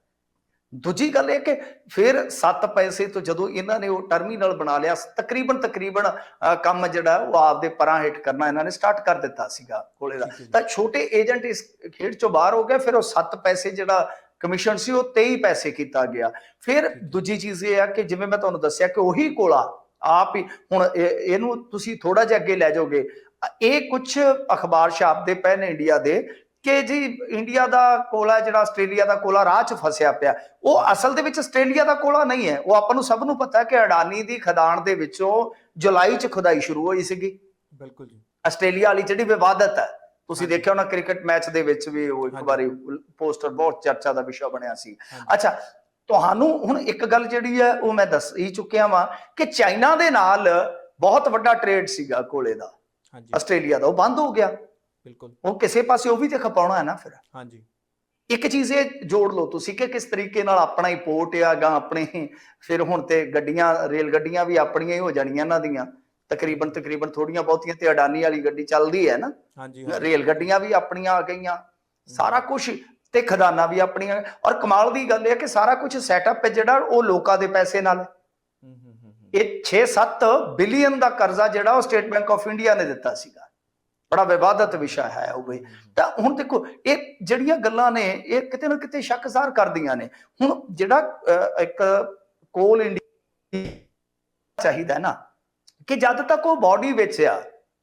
ਦੂਜੀ ਗੱਲ ਇਹ ਕਿ ਫਿਰ 7 ਪੈਸੇ ਤੋਂ ਜਦੋਂ ਇਹਨਾਂ ਨੇ ਉਹ ਟਰਮੀਨਲ ਬਣਾ ਲਿਆ, ਤਕਰੀਬਨ ਕੰਮ ਜਿਹੜਾ ਉਹ ਆਪਦੇ ਪਰਾਂ ਹੇਠ ਕਰਨਾ ਇਹਨਾਂ ਨੇ ਸਟਾਰਟ ਕਰ ਦਿੱਤਾ ਸੀਗਾ ਕੋਲੇ ਦਾ, ਤਾਂ ਛੋਟੇ ਏਜੰਟ ਇਸ ਖੇਡ ਚੋਂ ਬਾਹਰ ਹੋ ਗਏ। ਫਿਰ ਉਹ 7 ਪੈਸੇ ਜਿਹੜਾ ਕਮਿਸ਼ਨ ਸੀ ਉਹ 23 ਪੈਸੇ ਕੀਤਾ ਗਿਆ। ਫਿਰ ਦੂਜੀ ਚੀਜ਼ ਇਹ ਆ ਕਿ ਜਿਵੇਂ ਮੈਂ ਤੁਹਾਨੂੰ ਦੱਸਿਆ ਕਿ ਉਹੀ ਕੋਲਾ ਆਪ ਹੀ ਹੁਣ ਇਹਨੂੰ ਤੁਸੀਂ ਥੋੜਾ ਜਿਹਾ ਅੱਗੇ ਲੈ ਜਾਓਗੇ, ਇਹ ਕੁਝ ਅਖਬਾਰ ਛਾਪਦੇ ਪਏ ਨੇ ਇੰਡੀਆ ਦੇ ਕਿ ਜੀ ਇੰਡੀਆ ਦਾ ਕੋਲਾ ਜਿਹੜਾ ਆਸਟ੍ਰੇਲੀਆ ਦਾ ਕੋਲਾ ਰਾਹ 'ਚ ਫਸਿਆ ਪਿਆ। ਉਹ ਅਸਲ ਦੇ ਵਿੱਚ ਆਸਟ੍ਰੇਲੀਆ ਦਾ ਕੋਲਾ ਨਹੀਂ ਹੈ। ਉਹ ਆਪਾਂ ਨੂੰ ਸਭ ਨੂੰ ਪਤਾ ਕਿ ਅਡਾਨੀ ਦੀ ਖਦਾਨ ਦੇ ਵਿੱਚੋਂ ਜੁਲਾਈ 'ਚ ਖੁਦਾਈ ਸ਼ੁਰੂ ਹੋਈ ਸੀਗੀ। ਬਿਲਕੁਲ ਜੀ। ਆਸਟ੍ਰੇਲੀਆ ਵਾਲੀ ਜਿਹੜੀ ਵਿਵਾਦਤ ਹੈ, ਤੁਸੀਂ ਦੇਖਿਆ ਹੋਣਾ ਕ੍ਰਿਕਟ ਮੈਚ ਦੇ ਵਿੱਚ ਵੀ ਉਹ ਇੱਕ ਵਾਰੀ ਪੋਸਟਰ ਬਹੁਤ ਚਰਚਾ ਦਾ ਵਿਸ਼ਾ ਬਣਿਆ ਸੀ। ਅੱਛਾ, ਤੁਹਾਨੂੰ ਹੁਣ ਇੱਕ ਗੱਲ ਜਿਹੜੀ ਹੈ ਉਹ ਮੈਂ ਦੱਸ ਹੀ ਚੁੱਕਿਆ ਵਾਂ ਕਿ ਚਾਈਨਾ ਦੇ ਨਾਲ ਬਹੁਤ ਵੱਡਾ ਟ੍ਰੇਡ ਸੀਗਾ ਕੋਲੇ ਦਾ ਆਸਟ੍ਰੇਲੀਆ ਦਾ, ਉਹ ਬੰਦ ਹੋ ਗਿਆ। ਬਿਲਕੁਲ, ਉਹ ਕਿਸੇ ਪਾਸੇ ਉਹ ਵੀ ਤੇ ਖਪਾਉਣਾ ਹੈ ਨਾ। ਫਿਰ ਹਾਂਜੀ, ਇੱਕ ਚੀਜ਼ ਇਹ ਜੋੜ ਲਓ ਤੁਸੀਂ ਕਿ ਕਿਸ ਤਰੀਕੇ ਨਾਲ ਆਪਣਾ ਹੀ ਪੋਰਟ ਆ ਗਾ, ਆਪਣੇ ਫਿਰ ਹੁਣ ਤੇ ਗੱਡੀਆਂ, ਰੇਲ ਗੱਡੀਆਂ ਵੀ ਆਪਣੀਆਂ ਹੀ ਹੋ ਜਾਣੀਆਂ ਇਹਨਾਂ ਦੀਆਂ ਤਕਰੀਬਨ ਥੋੜੀਆਂ ਬਹੁਤੀਆਂ, ਤੇ ਅਡਾਨੀ ਵਾਲੀ ਗੱਡੀ ਚੱਲਦੀ ਹੈ ਨਾ। ਰੇਲ ਗੱਡੀਆਂ ਵੀ ਆਪਣੀਆਂ ਆ ਗਈਆਂ, ਸਾਰਾ ਕੁਝ, ਤੇ ਖਜ਼ਾਨਾ ਵੀ ਆਪਣੀਆਂ। ਔਰ ਕਮਾਲ ਦੀ ਗੱਲ ਇਹ ਹੈ ਕਿ ਸਾਰਾ ਕੁਝ ਸੈਟਅਪ ਹੈ ਜਿਹੜਾ ਉਹ ਲੋਕਾਂ ਦੇ ਪੈਸੇ ਨਾਲ। ਇਹ 6-7 ਬਿਲੀਅਨ ਦਾ ਕਰਜ਼ਾ ਜਿਹੜਾ ਉਹ ਸਟੇਟ ਬੈਂਕ ਆਫ ਇੰਡੀਆ ਨੇ ਦਿੱਤਾ ਸੀਗਾ। ਬੜਾ ਵਿਵਾਦਤ ਵਿਸ਼ਾ ਹੈ ਉਹ ਵੀ। ਤਾਂ ਹੁਣ ਦੇਖੋ ਇਹ ਜਿਹੜੀਆਂ ਗੱਲਾਂ ਨੇ ਇਹ ਕਿਤੇ ਨਾ ਕਿਤੇ ਸ਼ੱਕ ਜ਼ਾਹਰ ਕਰਦੀਆਂ ਨੇ। ਹੁਣ ਜਿਹੜਾ ਇੱਕ ਕੋਲ ਇੰਡੀਆ ਚਾਹੀਦਾ ਨਾ ਕਿ ਜਦ ਤੱਕ ਉਹ ਬਾਡੀ ਵਿੱਚ ਆ,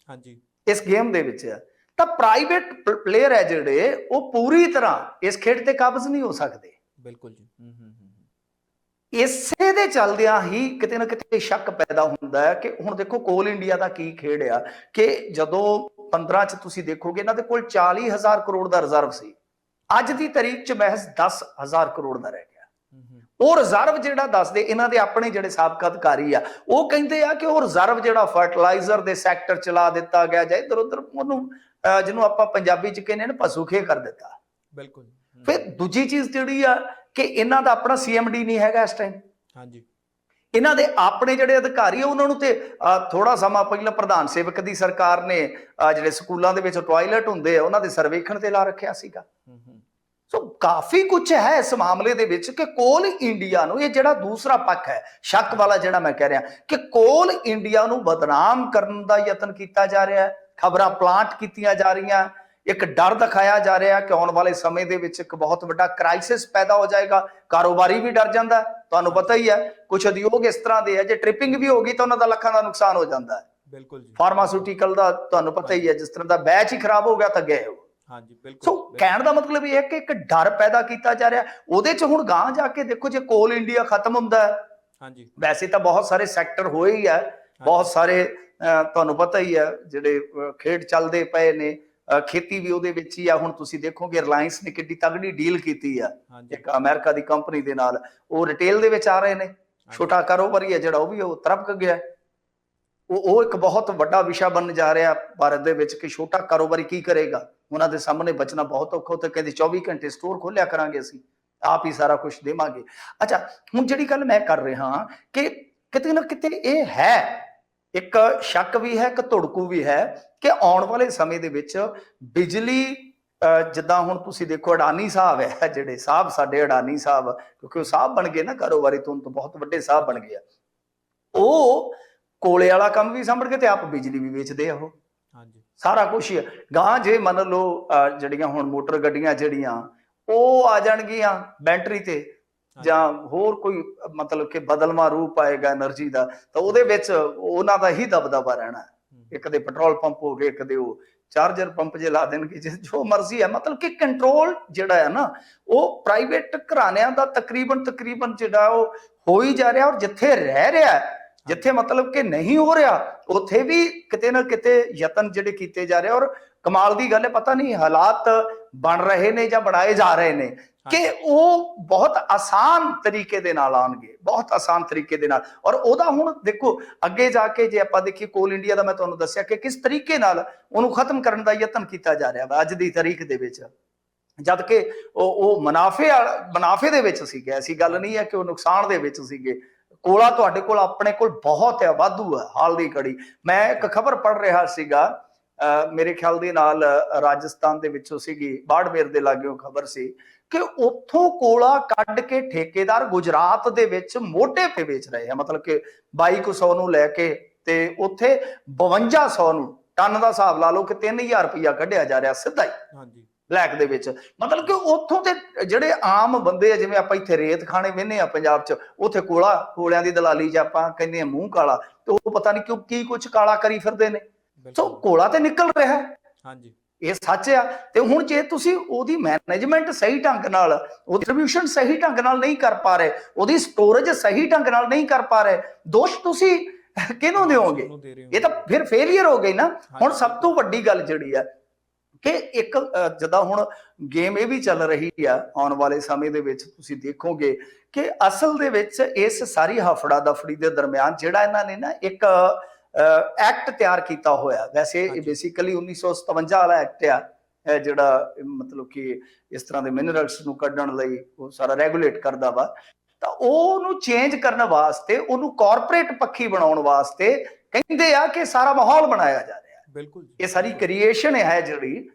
ਹਾਂਜੀ, ਇਸ ਗੇਮ ਦੇ ਵਿੱਚ ਆ, ਤਾਂ ਪ੍ਰਾਈਵੇਟ ਪਲੇਅਰ ਹੈ ਜਿਹੜੇ ਉਹ ਪੂਰੀ ਤਰ੍ਹਾਂ ਇਸ ਖੇਡ ਤੇ ਕਾਬਜ਼ ਨਹੀਂ ਹੋ ਸਕਦੇ। ਬਿਲਕੁਲ ਜੀ। ਇਸੇ ਦੇ ਚੱਲਦਿਆਂ ਹੀ ਕਿਤੇ ਨਾ ਕਿਤੇ ਸ਼ੱਕ ਪੈਦਾ ਹੁੰਦਾ ਹੈ ਕਿ ਹੁਣ ਦੇਖੋ ਕੋਲ ਇੰਡੀਆ ਦਾ ਕੀ ਖੇਡ ਆ ਕਿ ਜਦੋਂ 15 ਚ ਤੁਸੀਂ ਦੇਖੋਗੇ ਇਹਨਾਂ ਦੇ ਕੋਲ 40,000 ਕਰੋੜ ਦਾ ਰਿਜ਼ਰਵ ਸੀ, ਅੱਜ ਦੀ ਤਾਰੀਖ ਚ ਮਹਿਜ਼ 10,000 ਕਰੋੜ ਦਾ ਰਹਿ ਗਿਆ। ਉਹ ਰਿਜ਼ਰਵ ਜਿਹੜਾ ਦੱਸਦੇ ਇਹਨਾਂ ਦੇ ਆਪਣੇ ਜਿਹੜੇ ਸਾਬਕਾ ਅਧਿਕਾਰੀ ਆ, ਉਹ ਕਹਿੰਦੇ ਆ ਕਿ ਉਹ ਰਿਜ਼ਰਵ ਜਿਹੜਾ ਫਰਟੀਲਾਈਜ਼ਰ ਦੇ ਸੈਕਟਰ ਚਲਾ ਦਿੱਤਾ ਗਿਆ ਜਾਂ ਇੱਧਰ ਉੱਧਰ, ਉਹਨੂੰ ਜਿਹਨੂੰ ਆਪਾਂ ਪੰਜਾਬੀ ਚ ਕਹਿੰਦੇ ਨੇ ਪਸੂਖੇ ਕਰ ਦਿੱਤਾ। ਬਿਲਕੁਲ। ਫਿਰ ਦੂਜੀ ਚੀਜ਼ ਜਿਹੜੀ ਆ ਕਿ ਇਹਨਾਂ ਦਾ ਆਪਣਾ CMD ਨਹੀਂ ਹੈਗਾ ਇਸ ਟਾਈਮ। ਹਾਂਜੀ, ਇਹਨਾਂ ਦੇ ਆਪਣੇ ਜਿਹੜੇ ਅਧਿਕਾਰੀ ਆ ਉਹਨਾਂ ਨੂੰ ਤੇ ਥੋੜਾ ਸਮਾਂ ਪਹਿਲਾਂ ਪ੍ਰਧਾਨ ਸੇਵਕ ਦੀ ਸਰਕਾਰ ਨੇ ਜਿਹੜੇ ਸਕੂਲਾਂ ਦੇ ਵਿੱਚ ਟਾਇਲਟ ਹੁੰਦੇ ਆ ਉਹਨਾਂ ਦੇ ਸਰਵੇਖਣ ਤੇ ਲਾ ਰੱਖਿਆ ਸੀਗਾ। ਸੋ ਕਾਫੀ ਕੁਝ ਹੈ ਇਸ ਮਾਮਲੇ ਦੇ ਵਿੱਚ ਕਿ ਕੋਲ ਇੰਡੀਆ ਨੂੰ, ਇਹ ਜਿਹੜਾ ਦੂਸਰਾ ਪੱਖ ਹੈ ਸ਼ੱਕ ਵਾਲਾ ਜਿਹੜਾ ਮੈਂ ਕਹਿ ਰਿਹਾ, ਕਿ ਕੋਲ ਇੰਡੀਆ ਨੂੰ ਬਦਨਾਮ ਕਰਨ ਦਾ ਯਤਨ ਕੀਤਾ ਜਾ ਰਿਹਾ ਹੈ, ਖਬਰਾਂ ਪਲਾਂਟ ਕੀਤੀਆਂ ਜਾ ਰਹੀਆਂ, ਇੱਕ ਡਰ ਦਿਖਾਇਆ ਜਾ ਰਿਹਾ ਕਿ ਆਉਣ ਵਾਲੇ ਸਮੇਂ ਦੇ ਵਿੱਚ ਇੱਕ ਬਹੁਤ ਵੱਡਾ ਕ੍ਰਾਈਸਿਸ ਪੈਦਾ ਹੋ ਜਾਏਗਾ। ਕਾਰੋਬਾਰੀ ਵੀ ਡਰ ਜਾਂਦਾ, ਤੁਹਾਨੂੰ ਪਤਾ ਹੀ ਹੈ ਕੁਝ ਉਦਯੋਗ ਇਸ ਤਰ੍ਹਾਂ ਦੇ ਹੈ ਜੇ ਟ੍ਰਿਪਿੰਗ ਵੀ ਹੋ ਗਈ ਤਾਂ ਉਹਨਾਂ ਦਾ ਲੱਖਾਂ ਦਾ ਨੁਕਸਾਨ ਹੋ ਜਾਂਦਾ ਹੈ। ਬਿਲਕੁਲ ਜੀ। ਫਾਰਮਾਸਿਊਟੀਕਲ ਦਾ ਤੁਹਾਨੂੰ ਪਤਾ ਹੀ ਹੈ, ਜਿਸ ਤਰ੍ਹਾਂ ਦਾ ਬੈਚ ਹੀ ਖਰਾਬ ਹੋ ਗਿਆ ਤਾਂ ਗਏ ਹੋ। ਹਾਂਜੀ, ਬਿਲਕੁਲ। ਸੋ ਕਹਿਣ ਦਾ ਮਤਲਬ ਇਹ ਹੈ ਕਿ ਇੱਕ ਡਰ ਪੈਦਾ ਕੀਤਾ ਜਾ ਰਿਹਾ। ਉਹਦੇ ਚ ਹੁਣ ਗਾਂ ਜਾ ਕੇ ਦੇਖੋ ਜੇ ਕੋਲ ਇੰਡੀਆ ਖਤਮ ਹੁੰਦਾ ਹੈ, ਹਾਂਜੀ, ਵੈਸੇ ਤਾਂ ਬਹੁਤ ਸਾਰੇ ਸੈਕਟਰ ਹੋਏ ਹੀ ਹੈ, ਬਹੁਤ ਸਾਰੇ ਤੁਹਾਨੂੰ ਪਤਾ ਹੀ ਹੈ ਜਿਹੜੇ ਖੇਡ ਚੱਲਦੇ ਪਏ ਨੇ, ਖੇਤੀ ਵੀ ਉਹਦੇ ਵਿੱਚ ਹੀ ਆ। ਹੁਣ ਤੁਸੀਂ ਦੇਖੋਗੇ ਰਿਲਾਇੰਸ ਨੇ ਕਿੱਡੀ ਤਗੜੀ ਡੀਲ ਕੀਤੀ ਆ ਇੱਕ ਅਮਰੀਕਾ ਦੀ ਕੰਪਨੀ ਦੇ ਨਾਲ, ਉਹ ਰਿਟੇਲ ਦੇ ਵਿੱਚ ਆ ਰਹੇ ਨੇ। ਛੋਟਾ ਕਾਰੋਬਾਰੀ ਹੈ ਜਿਹੜਾ ਉਹ ਵੀ ਉਹ ਤਰਪਕ ਗਿਆ। ਉਹ ਇੱਕ ਬਹੁਤ ਵੱਡਾ ਵਿਸ਼ਾ ਬਣਨ ਜਾ ਰਿਹਾ ਭਾਰਤ ਦੇ ਵਿੱਚ ਕਿ ਛੋਟਾ ਕਾਰੋਬਾਰੀ ਕੀ ਕਰੇਗਾ। ਉਹਨਾਂ ਦੇ ਸਾਹਮਣੇ ਬਚਣਾ ਬਹੁਤ ਔਖਾ। ਤੇ ਕਹਿੰਦੇ 24 ਘੰਟੇ ਸਟੋਰ ਖੋਲਿਆ ਕਰਾਂਗੇ, ਅਸੀਂ ਆਪ ਹੀ ਸਾਰਾ ਕੁਝ ਦੇਵਾਂਗੇ। ਅੱਛਾ, ਹੁਣ ਜਿਹੜੀ ਗੱਲ ਮੈਂ ਕਰ ਰਿਹਾ ਕਿ ਕਿਤੇ ਨਾ ਕਿਤੇ ਇਹ ਹੈ ਇੱਕ ਸ਼ੱਕ ਵੀ ਹੈ, ਇੱਕ ਧੁੜਕੂ ਵੀ ਹੈ ਕਿ ਆਉਣ ਵਾਲੇ ਸਮੇਂ ਦੇ ਵਿੱਚ ਬਿਜਲੀ, ਜਿੱਦਾਂ ਹੁਣ ਤੁਸੀਂ ਦੇਖੋ ਅਡਾਨੀ ਸਾਹਿਬ ਹੈ, ਜਿਹੜੇ ਸਾਹਿਬ ਸਾਡੇ ਅਡਾਨੀ ਸਾਹਿਬ, ਕਿਉਂਕਿ ਉਹ ਸਾਹਿਬ ਬਣ ਗਏ ਨਾ ਕਾਰੋਬਾਰੀ ਤੋਂ ਬਹੁਤ ਵੱਡੇ ਸਾਹਿਬ ਬਣ ਗਏ ਆ, ਉਹ ਕੋਲੇ ਵਾਲਾ ਕੰਮ ਵੀ ਸੰਭੜ ਕੇ ਤੇ ਆਪ ਬਿਜਲੀ ਵੀ ਵੇਚਦੇ ਆ। ਉਹ ਹਾਂਜੀ, ਸਾਰਾ ਕੁਛ ਹੀ ਗਾਂ ਜੇ ਮੰਨ ਲਓ ਜਿਹੜੀਆਂ ਹੁਣ ਮੋਟਰ ਗੱਡੀਆਂ ਜਿਹੜੀਆਂ ਉਹ ਆ ਜਾਣਗੀਆਂ ਬੈਟਰੀ ਤੇ ਜਾਂ ਹੋਰ ਕੋਈ ਮਤਲਬ ਕਿ ਬਦਲਵਾਂ ਰੂਪ ਆਏਗਾ એનર્ਜੀ ਦਾ, ਤਾਂ ਉਹਦੇ ਵਿੱਚ ਉਹਨਾਂ ਦਾ ਹੀ ਦਬਦਬਾ ਰਹਿਣਾ। ਇੱਕ ਦੇ ਪੈਟਰੋਲ ਪੰਪ ਹੋ ਗਏ, ਇੱਕ ਦੇ ਉਹ ਚਾਰਜਰ ਪੰਪ ਜੇ ਲਾ ਦੇਣਗੇ, ਜੋ ਮਰਜ਼ੀ ਹੈ। ਮਤਲਬ ਕਿ ਕੰਟਰੋਲ ਜਿਹੜਾ ਹੈ ਨਾ ਉਹ ਪ੍ਰਾਈਵੇਟ ਘਰਾਣਿਆਂ ਦਾ ਤਕਰੀਬਨ ਜਿਹੜਾ ਉਹ ਹੋ ਹੀ ਜਾ ਰਿਹਾ। ਔਰ ਜਿੱਥੇ ਰਹਿ ਰਿਹਾ, ਜਿੱਥੇ ਮਤਲਬ ਕਿ ਨਹੀਂ ਹੋ ਰਿਹਾ, ਉੱਥੇ ਵੀ ਕਿਤੇ ਨਾ ਕਿਤੇ ਯਤਨ ਜਿਹੜੇ ਕੀਤੇ ਜਾ ਰਹੇ। ਔਰ ਕਮਾਲ ਦੀ ਗੱਲ ਹੈ, ਪਤਾ ਨਹੀਂ ਹਾਲਾਤ ਬਣ ਰਹੇ ਨੇ ਜਾਂ ਬਣਾਏ ਜਾ ਰਹੇ ਨੇ ਕਿ ਉਹ ਬਹੁਤ ਆਸਾਨ ਤਰੀਕੇ ਦੇ ਨਾਲ ਆਉਣਗੇ, ਬਹੁਤ ਆਸਾਨ ਤਰੀਕੇ ਦੇ ਨਾਲ। ਔਰ ਉਹਦਾ ਹੁਣ ਦੇਖੋ ਅੱਗੇ ਜਾ ਕੇ ਜੇ ਆਪਾਂ ਦੇਖੀਏ ਕੋਲ ਇੰਡੀਆ ਦਾ, ਮੈਂ ਤੁਹਾਨੂੰ ਦੱਸਿਆ ਕਿ ਕਿਸ ਤਰੀਕੇ ਨਾਲ ਉਹਨੂੰ ਖਤਮ ਕਰਨ ਦਾ ਯਤਨ ਕੀਤਾ ਜਾ ਰਿਹਾ ਵਾ ਅੱਜ ਦੀ ਤਾਰੀਖ ਦੇ ਵਿੱਚ, ਜਦ ਕਿ ਉਹ ਮੁਨਾਫੇ ਦੇ ਵਿੱਚ ਸੀਗੇ। ਐਸੀ ਗੱਲ ਨਹੀਂ ਹੈ ਕਿ ਉਹ ਨੁਕਸਾਨ ਦੇ ਵਿੱਚ ਸੀਗੇ। ਕੋਲਾ ਤੁਹਾਡੇ ਕੋਲ ਆਪਣੇ ਕੋਲ ਬਹੁਤ ਹੈ, ਵਾਧੂ ਹੈ। ਹਾਲ ਦੀ ਘੜੀ ਮੈਂ ਇੱਕ ਖਬਰ ਪੜ੍ਹ ਰਿਹਾ ਸੀਗਾ, ਮੇਰੇ ਖਿਆਲ ਦੇ ਨਾਲ ਰਾਜਸਥਾਨ ਦੇ ਵਿੱਚੋਂ ਸੀਗੀ, ਬਾੜਮੇਰ ਦੇ ਲਾਗਿਓਂ ਖਬਰ ਸੀ ਕਿ ਉੱਥੋਂ ਕੋਲਾ ਕੱਢ ਕੇ ਠੇਕੇਦਾਰ ਗੁਜਰਾਤ ਦੇ ਵਿੱਚ ਮੋਢੇ ਤੇ ਵੇਚ ਰਹੇ ਆ। ਮਤਲਬ ਕਿ 2200 ਨੂੰ ਲੈ ਕੇ ਤੇ ਉੱਥੇ 5200 ਨੂੰ ਟਨ ਦਾ ਹਿਸਾਬ ਲਾ ਲਓ ਕਿ 3000 ਰੁਪਇਆ ਕੱਢਿਆ ਜਾ ਰਿਹਾ ਸਿੱਧਾ ਹੀ। ਹਾਂਜੀ, ਬਲੈਕ ਦੇ ਵਿੱਚ। ਮਤਲਬ ਕਿ ਉੱਥੋਂ ਦੇ ਜਿਹੜੇ ਆਮ ਬੰਦੇ ਆ, ਜਿਵੇਂ ਆਪਾਂ ਇੱਥੇ ਰੇਤ ਖਾਣੇ ਵੇਨੇ ਆ ਪੰਜਾਬ 'ਚ, ਉੱਥੇ ਕੋਲਿਆਂ ਦੀ ਦਲਾਲੀ 'ਚ ਆਪਾਂ ਕਹਿੰਦੇ ਆ ਮੂੰਹ ਕਾਲਾ, ਤੇ ਉਹ ਪਤਾ ਨਹੀਂ ਕਿਉਂ ਕੀ ਕੁਝ ਕਾਲਾ ਕਰੀ ਫਿਰਦੇ ਨੇ। ਸੋ ਕੋਲਾ ਤੇ ਨਿਕਲ ਰਿਹਾ। ਹਾਂਜੀ, ਇਹ ਸੱਚ ਆ। ਤੇ ਹੁਣ ਜੇ ਤੁਸੀਂ ਉਹਦੀ ਮੈਨੇਜਮੈਂਟ ਸਹੀ ਢੰਗ ਨਾਲ, ਉਹ ਡਿਸਟ੍ਰੀਬਿਊਸ਼ਨ ਸਹੀ ਢੰਗ ਨਾਲ ਨਹੀਂ ਕਰ ਪਾ ਰਹੇ, ਉਹਦੀ ਸਟੋਰੇਜ ਸਹੀ ਢੰਗ ਨਾਲ ਨਹੀਂ ਕਰ ਪਾ ਰਹੇ, ਦੋਸ਼ ਤੁਸੀਂ ਕਿਹਨੂੰ ਦਿਓਗੇ? ਇਹ ਤਾਂ ਫਿਰ ਫੇਲੀਅਰ ਹੋ ਗਈ ਨਾ। ਹੁਣ ਸਭ ਤੋਂ ਵੱਡੀ ਗੱਲ ਜਿਹੜੀ ਆ ਕਿ ਇੱਕ ਜਿੱਦਾਂ ਹੁਣ ਗੇਮ ਇਹ ਵੀ ਚੱਲ ਰਹੀ ਆ, ਆਉਣ ਵਾਲੇ ਸਮੇਂ ਦੇ ਵਿੱਚ ਤੁਸੀਂ ਦੇਖੋਗੇ ਕਿ ਅਸਲ ਦੇ ਵਿੱਚ ਇਸ ਸਾਰੀ ਹਫੜਾ ਦਫੜੀ ਦੇ ਦਰਮਿਆਨ ਜਿਹੜਾ ਇਹਨਾਂ ਨੇ ਨਾ ਇੱਕ ਐਕਟ ਤਿਆਰ ਕੀਤਾ ਹੋਇਆ, ਵੈਸੇ ਇਹ ਬੇਸਿਕਲੀ 1957 ਵਾਲਾ ਐਕਟ ਆ, ਜਿਹੜਾ ਮਤਲਬ ਕਿ ਇਸ ਤਰ੍ਹਾਂ ਦੇ ਮਿਨਰਲਸ ਨੂੰ ਕੱਢਣ ਲਈ ਉਹ ਸਾਰਾ ਰੈਗੂਲੇਟ ਕਰਦਾ ਵਾ। ਤਾਂ ਉਹਨੂੰ ਚੇਂਜ ਕਰਨ ਵਾਸਤੇ, ਉਹਨੂੰ ਕਾਰਪੋਰੇਟ ਪੱਖੀ ਬਣਾਉਣ ਵਾਸਤੇ ਕਹਿੰਦੇ ਆ ਕਿ ਸਾਰਾ ਮਾਹੌਲ ਬਣਾਇਆ ਜਾ ਰਿਹਾ। ਬਿਲਕੁਲ, ਇਹ ਸਾਰੀ ਕ੍ਰੀਏਸ਼ਨ ਹੈ ਜਿਹੜੀ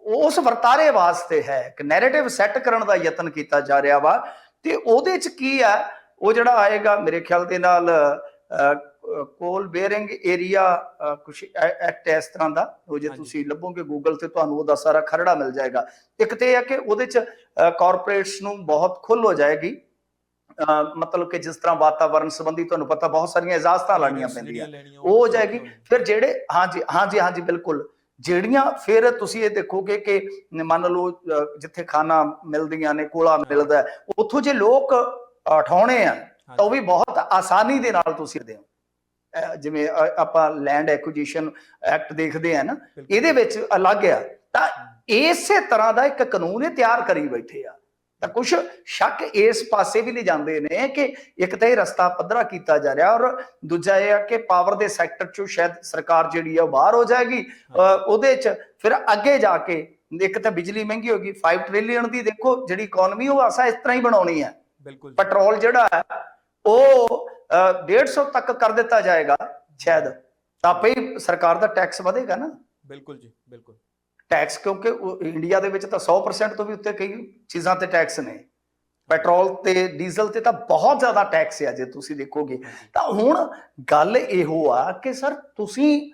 ਉਸ ਵਰਤਾਰੇ ਵਾਸਤੇ ਹੈ, ਇੱਕ ਨੈਰੇਟਿਵ ਸੈੱਟ ਕਰਨ ਦਾ ਯਤਨ ਕੀਤਾ ਜਾ ਰਿਹਾ ਵਾ। ਤੇ ਉਹਦੇ ਚ ਕੀ ਆ, ਉਹ ਜਿਹੜਾ ਆਏਗਾ ਮੇਰੇ ਖਿਆਲ ਦੇ ਨਾਲ ਕੋਲ ਬੇਅਰਿੰਗ ਏਰੀਆ ਕੁਛ ਐਕਟ ਇਸ ਤਰ੍ਹਾਂ ਦਾ, ਉਹ ਜੇ ਤੁਸੀਂ ਲੱਭੋਗੇ ਗੂਗਲ ਤੇ ਤੁਹਾਨੂੰ ਉਹਦਾ ਸਾਰਾ ਖਰੜਾ ਮਿਲ ਜਾਏਗਾ। ਇੱਕ ਤੇ ਇਹ ਹੈ ਕਿ ਉਹਦੇ ਚ ਕਾਰਪੋਰੇਟਸ ਨੂੰ ਬਹੁਤ ਖੁੱਲ੍ਹ ਹੋ ਜਾਏਗੀ, ਮਤਲਬ ਕਿ ਜਿਸ ਤਰ੍ਹਾਂ ਵਾਤਾਵਰਣ ਸੰਬੰਧੀ ਤੁਹਾਨੂੰ ਪਤਾ ਬਹੁਤ ਸਾਰੀਆਂ ਇਜਾਜ਼ਤਾਂ ਲਾਣੀਆਂ ਪੈਂਦੀਆਂ, ਉਹ ਹੋ ਜਾਏਗੀ। ਫਿਰ ਜਿਹੜੇ ਹਾਂਜੀ ਬਿਲਕੁਲ, ਜਿਹੜੀਆਂ ਫਿਰ ਤੁਸੀਂ ਇਹ ਦੇਖੋਗੇ ਕਿ ਮੰਨ ਲਓ ਜਿੱਥੇ ਖਾਣਾ ਮਿਲਦੀਆਂ ਨੇ, ਕੋਲਾ ਮਿਲਦਾ, ਉੱਥੋਂ ਜੇ ਲੋਕ ਉਠਾਉਣੇ ਆ ਤਾਂ ਉਹ ਵੀ ਬਹੁਤ ਆਸਾਨੀ ਦੇ ਨਾਲ ਤੁਸੀਂ ਦੇ ਹੋ। ਜਿਵੇਂ ਆਪਾਂ ਲੈਂਡ ਐਕੁਜੀਸ਼ਨ ਐਕਟ ਦੇਖਦੇ ਆ ਨਾ, ਇਹਦੇ ਵਿੱਚ ਅਲੱਗ ਆ। ਤਾਂ ਇਸੇ ਤਰ੍ਹਾਂ ਦਾ ਇੱਕ ਕਾਨੂੰਨ ਇਹ ਤਿਆਰ ਕਰੀ ਬੈਠੇ ਆ। ਤਾਂ ਕੁਛ ਸ਼ੱਕ ਇਸ ਪਾਸੇ ਵੀ ਨਹੀਂ ਜਾਂਦੇ ਨੇ ਕਿ ਇੱਕ ਤਾਂ ਇਹ ਰਸਤਾ ਪੱਧਰਾ ਕੀਤਾ ਜਾ ਰਿਹਾ, ਔਰ ਦੂਜਾ ਇਹ ਆ ਕਿ ਪਾਵਰ ਦੇ ਸੈਕਟਰ ਚੋਂ ਸ਼ਾਇਦ ਸਰਕਾਰ ਜਿਹੜੀ ਆ ਉਹ ਬਾਹਰ ਹੋ ਜਾਏਗੀ। ਉਹਦੇ ਚ ਫਿਰ ਅੱਗੇ ਜਾ ਕੇ ਇੱਕ ਤਾਂ ਬਿਜਲੀ ਮਹਿੰਗੀ ਹੋ ਗਈ, 5 ਟ੍ਰਿਲੀਅਨ ਦੀ ਦੇਖੋ ਜਿਹੜੀ ਇਕਨੋਮੀ, ਉਹ ਆਸਾ ਇਸ ਤਰ੍ਹਾਂ ਹੀ ਬਣਾਉਣੀ ਹੈ। ਬਿਲਕੁਲ, ਪੈਟਰੋਲ ਜਿਹੜਾ ਹੈ ਉਹ 150 ਤੱਕ ਕਰ ਦਿੱਤਾ ਜਾਏਗਾ ਸ਼ਾਇਦ, ਤਾਂ ਆਪੇ ਹੀ ਸਰਕਾਰ ਦਾ ਟੈਕਸ ਵਧੇਗਾ ਨਾ। ਬਿਲਕੁਲ ਜੀ, ਬਿਲਕੁਲ ਟੈਕਸ, ਕਿਉਂਕਿ ਇੰਡੀਆ ਦੇ ਵਿੱਚ ਤਾਂ 100% ਤੋਂ ਵੀ ਉੱਤੇ ਕਈ ਚੀਜ਼ਾਂ ਤੇ ਟੈਕਸ ਨੇ। ਪੈਟਰੋਲ ਤੇ ਡੀਜ਼ਲ ਤੇ ਤਾਂ ਬਹੁਤ ਜ਼ਿਆਦਾ ਟੈਕਸ ਆ ਜੇ ਤੁਸੀਂ ਦੇਖੋਗੇ। ਤਾਂ ਹੁਣ ਗੱਲ ਇਹੋ ਆ ਕਿ ਸਰ ਤੁਸੀਂ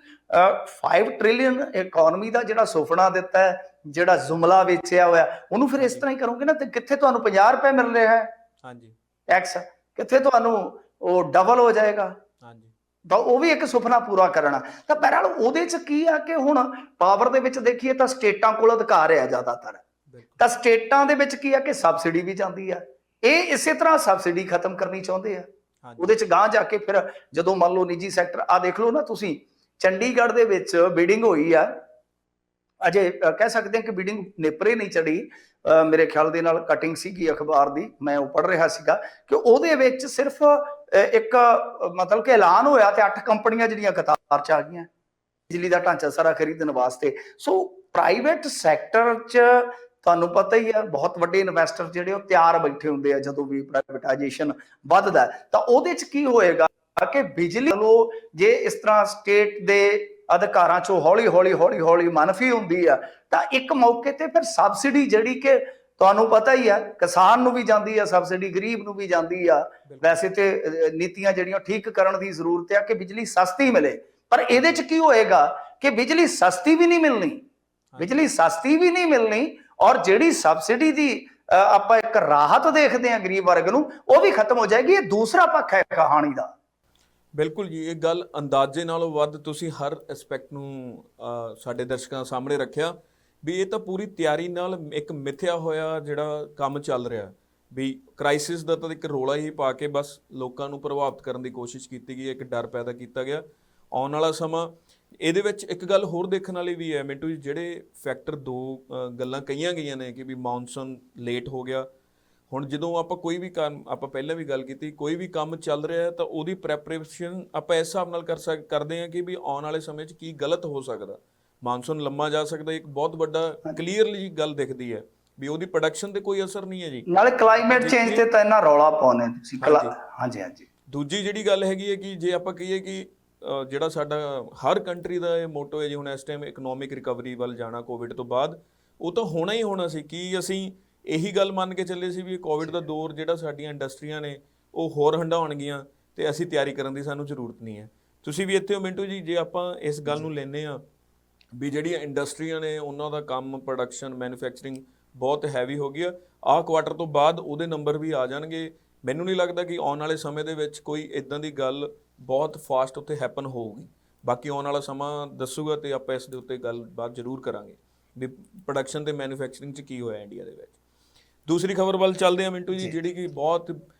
5 ਟ੍ਰਿਲੀਅਨ ਇਕਨੋਮੀ ਦਾ ਜਿਹੜਾ ਸੁਪਨਾ ਦਿੱਤਾ ਹੈ, ਜਿਹੜਾ ਜੁਮਲਾ ਵੇਚਿਆ ਹੋਇਆ, ਉਹਨੂੰ ਫਿਰ ਇਸ ਤਰ੍ਹਾਂ ਹੀ ਕਰੋਗੇ ਨਾ, ਤੇ ਕਿੱਥੇ ਤੁਹਾਨੂੰ 50 ਰੁਪਏ ਮਿਲ ਰਿਹਾ ਹੈ ਹਾਂਜੀ ਟੈਕਸ, ਕਿੱਥੇ ਤੁਹਾਨੂੰ ਉਹ ਡਬਲ ਹੋ ਜਾਏਗਾ। ਹਾਂਜੀ, ਤਾਂ ਉਹ ਵੀ ਇੱਕ ਸੁਪਨਾ ਪੂਰਾ ਕਰਨਾ। ਤਾਂ ਬਹਰਹਾਲ ਉਹਦੇ ਚ ਕੀ ਆ ਕਿ ਹੁਣ ਪਾਵਰ ਦੇ ਵਿੱਚ ਦੇਖੀਏ ਤਾਂ ਸਟੇਟਾਂ ਕੋਲ ਅਧਿਕਾਰ ਹੈ ਜ਼ਿਆਦਾਤਰ। ਤਾਂ ਸਟੇਟਾਂ ਦੇ ਵਿੱਚ ਕੀ ਆ ਕਿ ਸਬਸਿਡੀ ਵੀ ਜਾਂਦੀ ਆ, ਇਹ ਇਸੇ ਤਰ੍ਹਾਂ ਸਬਸਿਡੀ ਖਤਮ ਕਰਨੀ ਚਾਹੁੰਦੇ ਆ। ਉਹਦੇ ਚ ਗਾਂਹ ਜਾ ਕੇ ਫਿਰ ਜਦੋਂ ਮੰਨ ਲਓ ਨਿੱਜੀ ਸੈਕਟਰ, ਆ ਦੇਖ ਲਓ ਨਾ ਤੁਸੀਂ, ਚੰਡੀਗੜ੍ਹ ਦੇ ਵਿੱਚ ਬਿਡਿੰਗ ਹੋਈ ਆ, ਅਜੇ ਕਹਿ ਸਕਦੇ ਹਾਂ ਕਿ ਬਿਡਿੰਗ ਨੇਪਰੇ ਨਹੀਂ ਚੜੀ, ਮੇਰੇ ਖਿਆਲ ਦੇ ਨਾਲ ਕਟਿੰਗ ਸੀਗੀ ਅਖਬਾਰ ਦੀ, ਮੈਂ ਉਹ ਪੜ੍ਹ ਰਿਹਾ ਸੀਗਾ ਕਿ ਉਹਦੇ ਵਿੱਚ ਸਿਰਫ ਇੱਕ ਮਤਲਬ ਕਿ ਐਲਾਨ ਹੋਇਆ ਤੇ 8 ਕੰਪਨੀਆਂ ਜਿਹੜੀਆਂ ਕਤਾਰ ਚ ਆ ਗਈਆਂ ਬਿਜਲੀ ਦਾ ਢਾਂਚਾ ਸਾਰਾ ਖਰੀਦਣ ਵਾਸਤੇ। ਸੋ ਪ੍ਰਾਈਵੇਟ ਸੈਕਟਰ ਚ ਤੁਹਾਨੂੰ ਪਤਾ ਹੀ ਹੈ ਬਹੁਤ ਵੱਡੇ ਇਨਵੈਸਟਰ ਜਿਹੜੇ ਉਹ ਤਿਆਰ ਬੈਠੇ ਹੁੰਦੇ ਆ। ਜਦੋਂ ਵੀ ਪ੍ਰਾਈਵੇਟਾਈਜੇਸ਼ਨ ਵੱਧਦਾ ਤਾਂ ਉਹਦੇ ਚ ਕੀ ਹੋਏਗਾ ਕਿ ਬਿਜਲੀ ਲੋ ਜੇ ਇਸ ਤਰ੍ਹਾਂ ਸਟੇਟ ਦੇ ਅਧਿਕਾਰਾਂ ਚੋਂ ਹੌਲੀ ਹੌਲੀ ਮਨਫੀ ਹੁੰਦੀ ਆ, ਤਾਂ ਇੱਕ ਮੌਕੇ ਤੇ ਫਿਰ ਸਬਸਿਡੀ ਜਿਹੜੀ ਕਿ ਤੁਹਾਨੂੰ ਪਤਾ ਹੀ ਆ ਕਿਸਾਨ ਨੂੰ ਵੀ ਜਾਂਦੀ ਆ ਸਬਸਿਡੀ, ਗਰੀਬ ਨੂੰ ਵੀ ਜਾਂਦੀ ਆ। ਵੈਸੇ ਤੇ ਨੀਤੀਆਂ ਜਿਹੜੀਆਂ ਠੀਕ ਕਰਨ ਦੀ ਜ਼ਰੂਰਤ ਆ ਕਿ ਬਿਜਲੀ ਸਸਤੀ ਮਿਲੇ, ਪਰ ਇਹਦੇ ਚ ਕੀ ਹੋਏਗਾ ਕਿ ਬਿਜਲੀ ਸਸਤੀ ਵੀ ਨਹੀਂ ਮਿਲਣੀ, ਔਰ ਜਿਹੜੀ ਸਬਸਿਡੀ ਦੀ ਆਪਾਂ ਇੱਕ ਰਾਹਤ ਦੇਖਦੇ ਆ ਗਰੀਬ ਵਰਗ ਨੂੰ, ਉਹ ਵੀ ਖਤਮ ਹੋ ਜਾਏਗੀ। ਇਹ ਦੂਸਰਾ ਪੱਖ ਹੈ ਕਹਾਣੀ ਦਾ। ਬਿਲਕੁਲ ਜੀ, ਇਹ ਗੱਲ ਅੰਦਾਜ਼ੇ ਨਾਲੋਂ ਵੱਧ ਤੁਸੀਂ ਹਰ ਐਸਪੈਕਟ ਨੂੰ ਸਾਡੇ ਦਰਸ਼ਕਾਂ ਸਾਹਮਣੇ ਰੱਖਿਆ ਵੀ ਇਹ ਤਾਂ ਪੂਰੀ ਤਿਆਰੀ ਨਾਲ ਇੱਕ ਮਿਥਿਆ ਹੋਇਆ ਜਿਹੜਾ ਕੰਮ ਚੱਲ ਰਿਹਾ ਵੀ ਕ੍ਰਾਈਸਿਸ ਦਾ ਤਾਂ ਇੱਕ ਰੋਲਾ ਹੀ ਪਾ ਕੇ ਬਸ ਲੋਕਾਂ ਨੂੰ ਪ੍ਰਭਾਵਿਤ ਕਰਨ ਦੀ ਕੋਸ਼ਿਸ਼ ਕੀਤੀ ਗਈ, ਇੱਕ ਡਰ ਪੈਦਾ ਕੀਤਾ ਗਿਆ। ਆਉਣ ਵਾਲਾ ਸਮਾਂ ਇਹਦੇ ਵਿੱਚ ਇੱਕ ਗੱਲ ਹੋਰ ਦੇਖਣ ਵਾਲੀ ਵੀ ਹੈ ਮਿੰਟੂ ਜੀ, ਜਿਹੜੇ ਫੈਕਟਰ 2 ਗੱਲਾਂ ਕਹੀਆਂ ਗਈਆਂ ਨੇ ਕਿ ਵੀ ਮੌਨਸੂਨ ਲੇਟ ਹੋ ਗਿਆ, ਹੁਣ ਜਦੋਂ ਆਪਾਂ ਕੋਈ ਵੀ ਕੰਮ, ਆਪਾਂ ਪਹਿਲਾਂ ਵੀ ਗੱਲ ਕੀਤੀ, ਕੋਈ ਵੀ ਕੰਮ ਚੱਲ ਰਿਹਾ ਹੈ ਤਾਂ ਉਹਦੀ ਪ੍ਰੈਪਰੇਸ਼ਨ ਆਪਾਂ ਇਸ ਹਿਸਾਬ ਨਾਲ ਕਰਦੇ ਹਾਂ ਕਿ ਵੀ ਆਉਣ ਵਾਲੇ ਸਮੇਂ 'ਚ ਕੀ ਗਲਤ ਹੋ ਸਕਦਾ। ਮਾਨਸੂਨ ਲੰਮਾ ਜਾ ਸਕਦਾ, ਇੱਕ ਬਹੁਤ ਵੱਡਾ ਕਲੀਅਰਲੀ ਗੱਲ ਦਿਖਦੀ ਹੈ ਵੀ ਉਹਦੀ ਪ੍ਰੋਡਕਸ਼ਨ ਤੇ ਕੋਈ ਅਸਰ ਨਹੀਂ ਹੈ ਜੀ। ਨਾਲੇ ਕਲਾਈਮੇਟ ਚੇਂਜ ਤੇ ਤਾਂ ਇੰਨਾ ਰੌਲਾ ਪਾਉਂਦੇ ਤੁਸੀਂ। ਹਾਂਜੀ ਹਾਂਜੀ। ਦੂਜੀ ਜਿਹੜੀ ਗੱਲ ਹੈਗੀ ਹੈ ਕਿ ਜੇ ਆਪਾਂ ਕਹੀਏ ਕਿ ਜਿਹੜਾ ਸਾਡਾ ਹਰ ਕੰਟਰੀ ਦਾ ਇਹ ਮੋਟੋ ਹੈ ਜੀ, ਹੁਣ ਇਸ ਟਾਈਮ ਇਕਨੋਮਿਕ ਰਿਕਵਰੀ ਵੱਲ ਜਾਣਾ ਕੋਵਿਡ ਤੋਂ ਬਾਅਦ, ਉਹ ਤਾਂ ਹੋਣਾ ਹੀ ਹੋਣਾ ਸੀ। ਕਿ ਅਸੀਂ ਇਹੀ ਗੱਲ ਮੰਨ ਕੇ ਚੱਲੇ ਸੀ ਵੀ ਕੋਵਿਡ ਦਾ ਦੌਰ ਜਿਹੜਾ ਸਾਡੀਆਂ ਇੰਡਸਟਰੀਆਂ ਨੇ ਉਹ ਹੋਰ ਹੰਡਾਉਣਗੀਆਂ ਤੇ ਅਸੀਂ ਤਿਆਰੀ ਕਰਨ ਦੀ ਸਾਨੂੰ ਜ਼ਰੂਰਤ ਨਹੀਂ ਹੈ। ਤੁਸੀਂ ਵੀ ਇੱਥੇ ਹੋ ਮਿੰਟੂ ਜੀ, ਜੇ ਆਪਾਂ ਇਸ ਗੱਲ ਨੂੰ ਲੈਂਦੇ ਹਾਂ ਵੀ ਜਿਹੜੀਆਂ ਇੰਡਸਟਰੀਆਂ ਨੇ ਉਹਨਾਂ ਦਾ ਕੰਮ, ਪ੍ਰੋਡਕਸ਼ਨ, ਮੈਨੂਫੈਕਚਰਿੰਗ ਬਹੁਤ ਹੈਵੀ ਹੋ ਗਈ ਆ, ਆਹ ਕੁਆਟਰ ਤੋਂ ਬਾਅਦ ਉਹਦੇ ਨੰਬਰ ਵੀ ਆ ਜਾਣਗੇ। ਮੈਨੂੰ ਨਹੀਂ ਲੱਗਦਾ ਕਿ ਆਉਣ ਵਾਲੇ ਸਮੇਂ ਦੇ ਵਿੱਚ ਕੋਈ ਇਦਾਂ ਦੀ ਗੱਲ ਬਹੁਤ ਫਾਸਟ ਉੱਤੇ ਹੈਪਨ ਹੋਊਗੀ। ਬਾਕੀ ਆਉਣ ਵਾਲਾ ਸਮਾਂ ਦੱਸੂਗਾ ਤੇ ਆਪਾਂ ਇਸ ਦੇ ਉੱਤੇ ਗੱਲਬਾਤ ਜ਼ਰੂਰ ਕਰਾਂਗੇ ਵੀ ਪ੍ਰੋਡਕਸ਼ਨ ਤੇ ਮੈਨੂਫੈਕਚਰਿੰਗ 'ਚ ਕੀ ਹੋਇਆ ਇੰਡੀਆ ਦੇ ਵਿੱਚ। ਦੂਸਰੀ ਖਬਰ ਵੱਲ ਚੱਲਦੇ ਹਾਂ ਮਿੰਟੂ ਜੀ, ਜਿਹੜੀ ਕਿ ਬਹੁਤ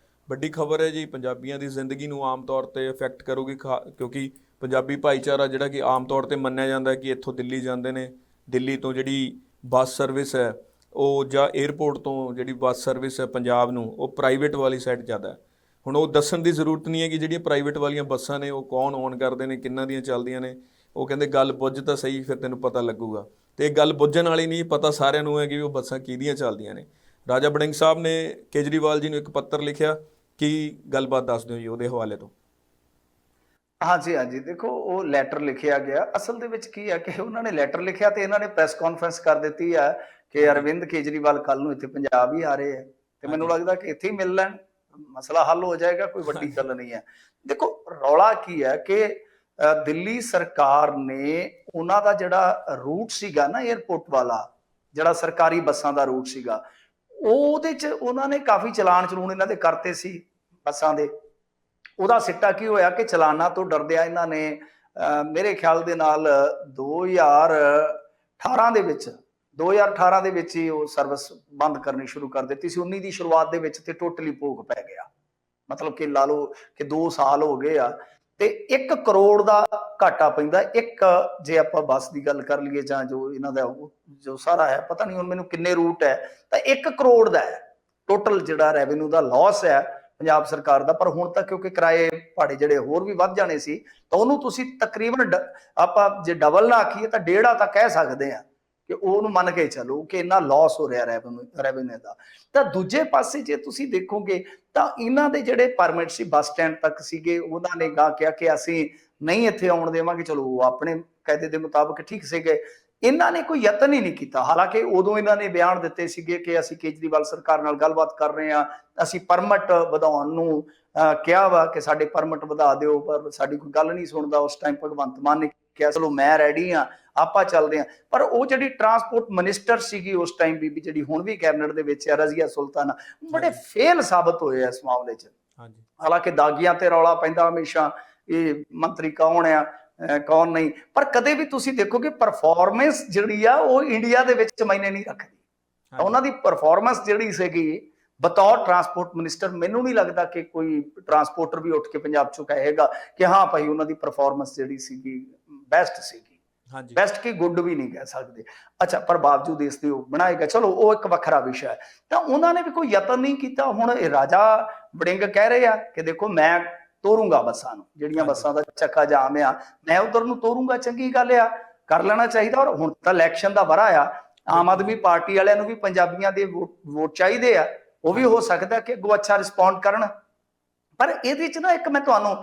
ਵੱਡੀ ਖਬਰ ਹੈ ਜੀ, ਪੰਜਾਬੀਆਂ ਦੀ ਜ਼ਿੰਦਗੀ ਨੂੰ ਆਮ ਤੌਰ ਤੇ ਇਫੈਕਟ ਕਰੂਗੀ, ਕਿਉਂਕਿ ਪੰਜਾਬੀ ਭਾਈਚਾਰਾ ਜਿਹੜਾ ਕਿ ਆਮ ਤੌਰ ਤੇ ਮੰਨਿਆ ਜਾਂਦਾ ਕਿ ਇੱਥੋਂ ਦਿੱਲੀ ਜਾਂਦੇ ਨੇ, ਦਿੱਲੀ ਤੋਂ ਜਿਹੜੀ ਬੱਸ ਸਰਵਿਸ ਹੈ ਉਹ, ਜਾਂ 에ਅਰਪੋਰਟ ਤੋਂ ਜਿਹੜੀ ਬੱਸ ਸਰਵਿਸ ਹੈ ਪੰਜਾਬ ਨੂੰ, ਉਹ ਪ੍ਰਾਈਵੇਟ ਵਾਲੀ ਸਾਈਡ ਜ਼ਿਆਦਾ। ਹੁਣ ਉਹ ਦੱਸਣ ਦੀ ਜ਼ਰੂਰਤ ਨਹੀਂ ਹੈ ਕਿ ਜਿਹੜੀਆਂ ਪ੍ਰਾਈਵੇਟ ਵਾਲੀਆਂ ਬੱਸਾਂ ਨੇ ਉਹ ਕੌਣ ਓਨ ਕਰਦੇ ਨੇ, ਕਿੰਨਾਂ ਦੀਆਂ ਚੱਲਦੀਆਂ ਨੇ। ਉਹ ਕਹਿੰਦੇ ਗੱਲ ਬੁੱਝ ਤਾਂ ਸਹੀ, ਫਿਰ ਤੈਨੂੰ ਪਤਾ ਲੱਗੂਗਾ। ਤੇ ਇਹ ਗੱਲ ਬੁੱਝਣ ਵਾਲੀ ਨਹੀਂ, ਪਤਾ ਸਾਰਿਆਂ ਨੂੰ ਹੈ ਕਿ ਉਹ ਬੱਸਾਂ ਕਿਹਦੀਆਂ ਚੱਲਦੀਆਂ ਨੇ। ਰਾਜਾ ਵੜਿੰਗ ਸਾਹਿਬ ਨੇ ਕੇਜਰੀਵਾਲ ਜੀ ਨੂੰ ਇੱਕ ਪੱਤਰ ਲਿਖਿਆ, ਕੀ ਗੱਲਬਾਤ ਦੱਸ ਦਿਓ ਜੀ ਉਹਦੇ ਹਵਾਲੇ ਤੋਂ। ਹਾਂਜੀ ਹਾਂਜੀ, ਦੇਖੋ ਉਹ ਲੈਟਰ ਲਿਖਿਆ ਗਿਆ। ਅਸਲ ਦੇ ਵਿੱਚ ਕੀ ਹੈ ਕਿ ਉਹਨਾਂ ਨੇ ਲੈਟਰ ਲਿਖਿਆ ਤੇ ਇਹਨਾਂ ਨੇ ਪ੍ਰੈਸ ਕਾਨਫਰੰਸ ਕਰ ਦਿੱਤੀ ਹੈ ਕਿ ਅਰਵਿੰਦ ਕੇਜਰੀਵਾਲ ਕੱਲ ਨੂੰ ਇੱਥੇ ਪੰਜਾਬ ਹੀ ਆ ਰਹੇ ਹੈ ਤੇ ਮੈਨੂੰ ਲੱਗਦਾ ਕਿ ਇੱਥੇ ਹੀ ਮਿਲ ਲੈਣ, ਮਸਲਾ ਹੱਲ ਹੋ ਜਾਏਗਾ, ਕੋਈ ਵੱਡੀ ਗੱਲ ਨਹੀਂ ਹੈ। ਦੇਖੋ ਰੌਲਾ ਕੀ ਹੈ ਕਿ ਦਿੱਲੀ ਸਰਕਾਰ ਨੇ ਉਹਨਾਂ ਦਾ ਜਿਹੜਾ ਰੂਟ ਸੀਗਾ ਨਾ 에ਅਰਪੋਰਟ ਵਾਲਾ, ਜਿਹੜਾ ਸਰਕਾਰੀ ਬੱਸਾਂ ਦਾ ਰੂਟ ਸੀਗਾ, ਉਹਦੇ ਚ ਉਹਨਾਂ ਨੇ ਕਾਫੀ ਚਲਾਨ ਚਲੂਣ ਇਹਨਾਂ ਦੇ ਕਰਤੇ ਸੀ ਬੱਸਾਂ ਦੇ। ਉਹਦਾ ਸਿੱਟਾ ਕੀ ਹੋਇਆ ਕਿ ਚਲਾਨਾਂ ਤੋਂ ਡਰਦਿਆਂ ਇਹਨਾਂ ਨੇ ਮੇਰੇ ਖਿਆਲ ਦੇ ਨਾਲ 2018 ਦੇ ਵਿੱਚ ਹੀ ਉਹ ਸਰਵਿਸ ਬੰਦ ਕਰਨੀ ਸ਼ੁਰੂ ਕਰ ਦਿੱਤੀ ਸੀ। 19 ਦੀ ਸ਼ੁਰੂਆਤ ਦੇ ਵਿੱਚ ਤੇ ਟੋਟਲੀ ਭੋਗ ਪੈ ਗਿਆ। ਮਤਲਬ ਕਿ ਲਾ ਲਓ ਕਿ 2 ਸਾਲ ਹੋ ਗਏ ਆ ਤੇ 1 ਕਰੋੜ ਦਾ ਘਾਟਾ ਪੈਂਦਾ ਇੱਕ, ਜੇ ਆਪਾਂ ਬੱਸ ਦੀ ਗੱਲ ਕਰ ਲਈਏ ਜਾਂ ਜੋ ਇਹਨਾਂ ਦਾ ਜੋ ਸਾਰਾ ਹੈ, ਪਤਾ ਨਹੀਂ ਹੁਣ ਮੈਨੂੰ ਕਿੰਨੇ ਰੂਟ ਹੈ, ਤਾਂ 1 ਕਰੋੜ ਦਾ ਹੈ ਟੋਟਲ ਜਿਹੜਾ ਰੈਵਨਿਊ ਦਾ ਲਾਸ ਹੈ ਪੰਜਾਬ ਸਰਕਾਰ ਦਾ। ਪਰ ਹੁਣ ਤੱਕ ਕਿਉਂਕਿ ਕਿਰਾਏ ਭਾੜੇ ਜਿਹੜੇ ਹੋਰ ਵੀ ਵੱਧ ਜਾਣੇ ਸੀ, ਤਾਂ ਉਹਨੂੰ ਤੁਸੀਂ ਤਕਰੀਬਨ ਆਪਾਂ ਜੇ ਡਬਲ ਨਾ ਆਖੀਏ ਤਾਂ 1.5 ਤਾਂ ਕਹਿ ਸਕਦੇ ਆ ਕਿ ਉਹਨੂੰ ਮੰਨ ਕੇ ਚੱਲੋ ਕਿ ਇੰਨਾ ਲਾਸ ਹੋ ਰਿਹਾ ਰੈਵਨਿਊ ਦਾ। ਤਾਂ ਦੂਜੇ ਪਾਸੇ ਜੇ ਤੁਸੀਂ ਦੇਖੋਗੇ ਤਾਂ ਇਹਨਾਂ ਦੇ ਜਿਹੜੇ ਪਰਮਿਟ ਸੀ ਬੱਸ ਸਟੈਂਡ ਤੱਕ ਸੀਗੇ, ਉਹਨਾਂ ਨੇ ਕਿਹਾ ਕਿ ਅਸੀਂ ਨਹੀਂ ਇੱਥੇ ਆਉਣ ਦੇਵਾਂਗੇ। ਚਲੋ ਉਹ ਆਪਣੇ ਕਾਇਦੇ ਦੇ ਮੁਤਾਬਕ ਠੀਕ ਸੀਗੇ, ਇਹਨਾਂ ਨੇ ਕੋਈ ਯਤਨ ਹੀ ਨਹੀਂ ਕੀਤਾ। ਹਾਲਾਂਕਿ ਉਦੋਂ ਇਹਨਾਂ ਨੇ ਬਿਆਨ ਦਿੱਤੇ ਸੀਗੇ ਕਿ ਅਸੀਂ ਕੇਜਰੀਵਾਲ ਸਰਕਾਰ ਨਾਲ ਗੱਲਬਾਤ ਕਰ ਰਹੇ ਹਾਂ, ਅਸੀਂ ਪਰਮਿਟ ਵਧਾਉਣ ਨੂੰ ਕਿਹਾ ਵਾ ਕਿ ਸਾਡੇ ਪਰਮਿਟ ਵਧਾ ਦਿਓ, ਪਰ ਸਾਡੀ ਕੋਈ ਗੱਲ ਨਹੀਂ ਸੁਣਦਾ। ਉਸ ਟਾਈਮ ਭਗਵੰਤ ਮਾਨ ਨੇ ਕਿਹਾ ਚਲੋ ਮੈਂ ਰੈਡੀ ਹਾਂ, ਆਪਾਂ ਚੱਲਦੇ ਹਾਂ। ਪਰ ਉਹ ਜਿਹੜੀ ਟਰਾਂਸਪੋਰਟ ਮਿਨਿਸਟਰ ਸੀਗੀ ਉਸ ਟਾਈਮ, ਬੀਬੀ ਜਿਹੜੀ ਹੁਣ ਵੀ ਕੈਬਨਿਟ ਦੇ ਵਿੱਚ ਹੈ, ਰਜ਼ੀਆ ਸੁਲਤਾਨਾ, ਬੜੇ ਫੇਲ ਸਾਬਤ ਹੋਏ ਇਸ ਮਾਮਲੇ 'ਚ। ਹਾਲਾਂਕਿ ਦਾਗੀਆਂ ਤੇ ਰੌਲਾ ਪੈਂਦਾ ਹਮੇਸ਼ਾ, ਇਹ ਮੰਤਰੀ ਕੌਣ ਆ ਕੌਣ ਨਹੀਂ, ਪਰ ਕਦੇ ਵੀ ਤੁਸੀਂ ਦੇਖੋਗੇ ਪਰਫਾਰਮੈਂਸ ਜਿਹੜੀ ਆ ਉਹ ਇੰਡੀਆ ਦੇ ਵਿੱਚ ਮਾਇਨੇ ਨਹੀਂ ਰੱਖਦੀ। ਉਹਨਾਂ ਦੀ ਪਰਫਾਰਮੈਂਸ ਜਿਹੜੀ ਸੀਗੀ ਬਤੌਰ ਟਰਾਂਸਪੋਰਟ ਮਿਨਿਸਟਰ, ਮੈਨੂੰ ਨਹੀਂ ਲੱਗਦਾ ਕਿ ਕੋਈ ਟਰਾਂਸਪੋਰਟਰ ਵੀ ਉੱਠ ਕੇ ਪੰਜਾਬ ਚੋਂ ਕਹੇਗਾ ਕਿ ਹਾਂ ਭਾਈ ਉਹਨਾਂ ਦੀ ਪਰਫਾਰਮੈਂਸ ਜਿਹੜੀ ਸੀਗੀ ਬੈਸਟ ਸੀਗੀ। ਬੈਸਟ ਕੀ ਗੁੱਡ ਵੀ ਨਹੀਂ ਕਹਿ ਸਕਦੇ। ਅੱਛਾ, ਪਰ ਬਾਵਜੂਦ ਇਸ ਦੇ ਉਹ ਬਣਾਏਗਾ, ਚਲੋ ਉਹ ਇੱਕ ਵੱਖਰਾ ਵਿਸ਼ਾ ਹੈ। ਤਾਂ ਉਹਨਾਂ ਨੇ ਵੀ ਕੋਈ ਯਤਨ ਨਹੀਂ ਕੀਤਾ। ਹੁਣ ਇਹ ਰਾਜਾ ਵੜਿੰਗ ਕਹਿ ਰਹੇ ਆ ਕਿ ਦੇਖੋ ਮੈਂ ਤੋਰੂੰਗਾ ਬੱਸਾਂ ਨੂੰ, ਜਿਹੜੀਆਂ ਬੱਸਾਂ ਦਾ ਚੱਕਾ ਜਾਮ ਆ ਮੈਂ ਉਧਰ ਨੂੰ ਤੋਰੂੰਗਾ। ਚੰਗੀ ਗੱਲ ਆ, ਕਰ ਲੈਣਾ ਚਾਹੀਦਾ। ਔਰ ਹੁਣ ਤਾਂ ਇਲੈਕਸ਼ਨ ਦਾ ਵਰ੍ਹਾ ਆ, ਆਮ ਆਦਮੀ ਪਾਰਟੀ ਵਾਲਿਆਂ ਨੂੰ ਵੀ ਪੰਜਾਬੀਆਂ ਦੇ ਵੋਟ ਚਾਹੀਦੇ ਆ। ਉਹ ਵੀ ਹੋ ਸਕਦਾ ਕਿ ਅੱਗੋਂ ਅੱਛਾ ਰਿਸਪੌਂਡ ਕਰਨ। ਪਰ ਇਹਦੇ ਚ ਨਾ ਇੱਕ ਮੈਂ ਤੁਹਾਨੂੰ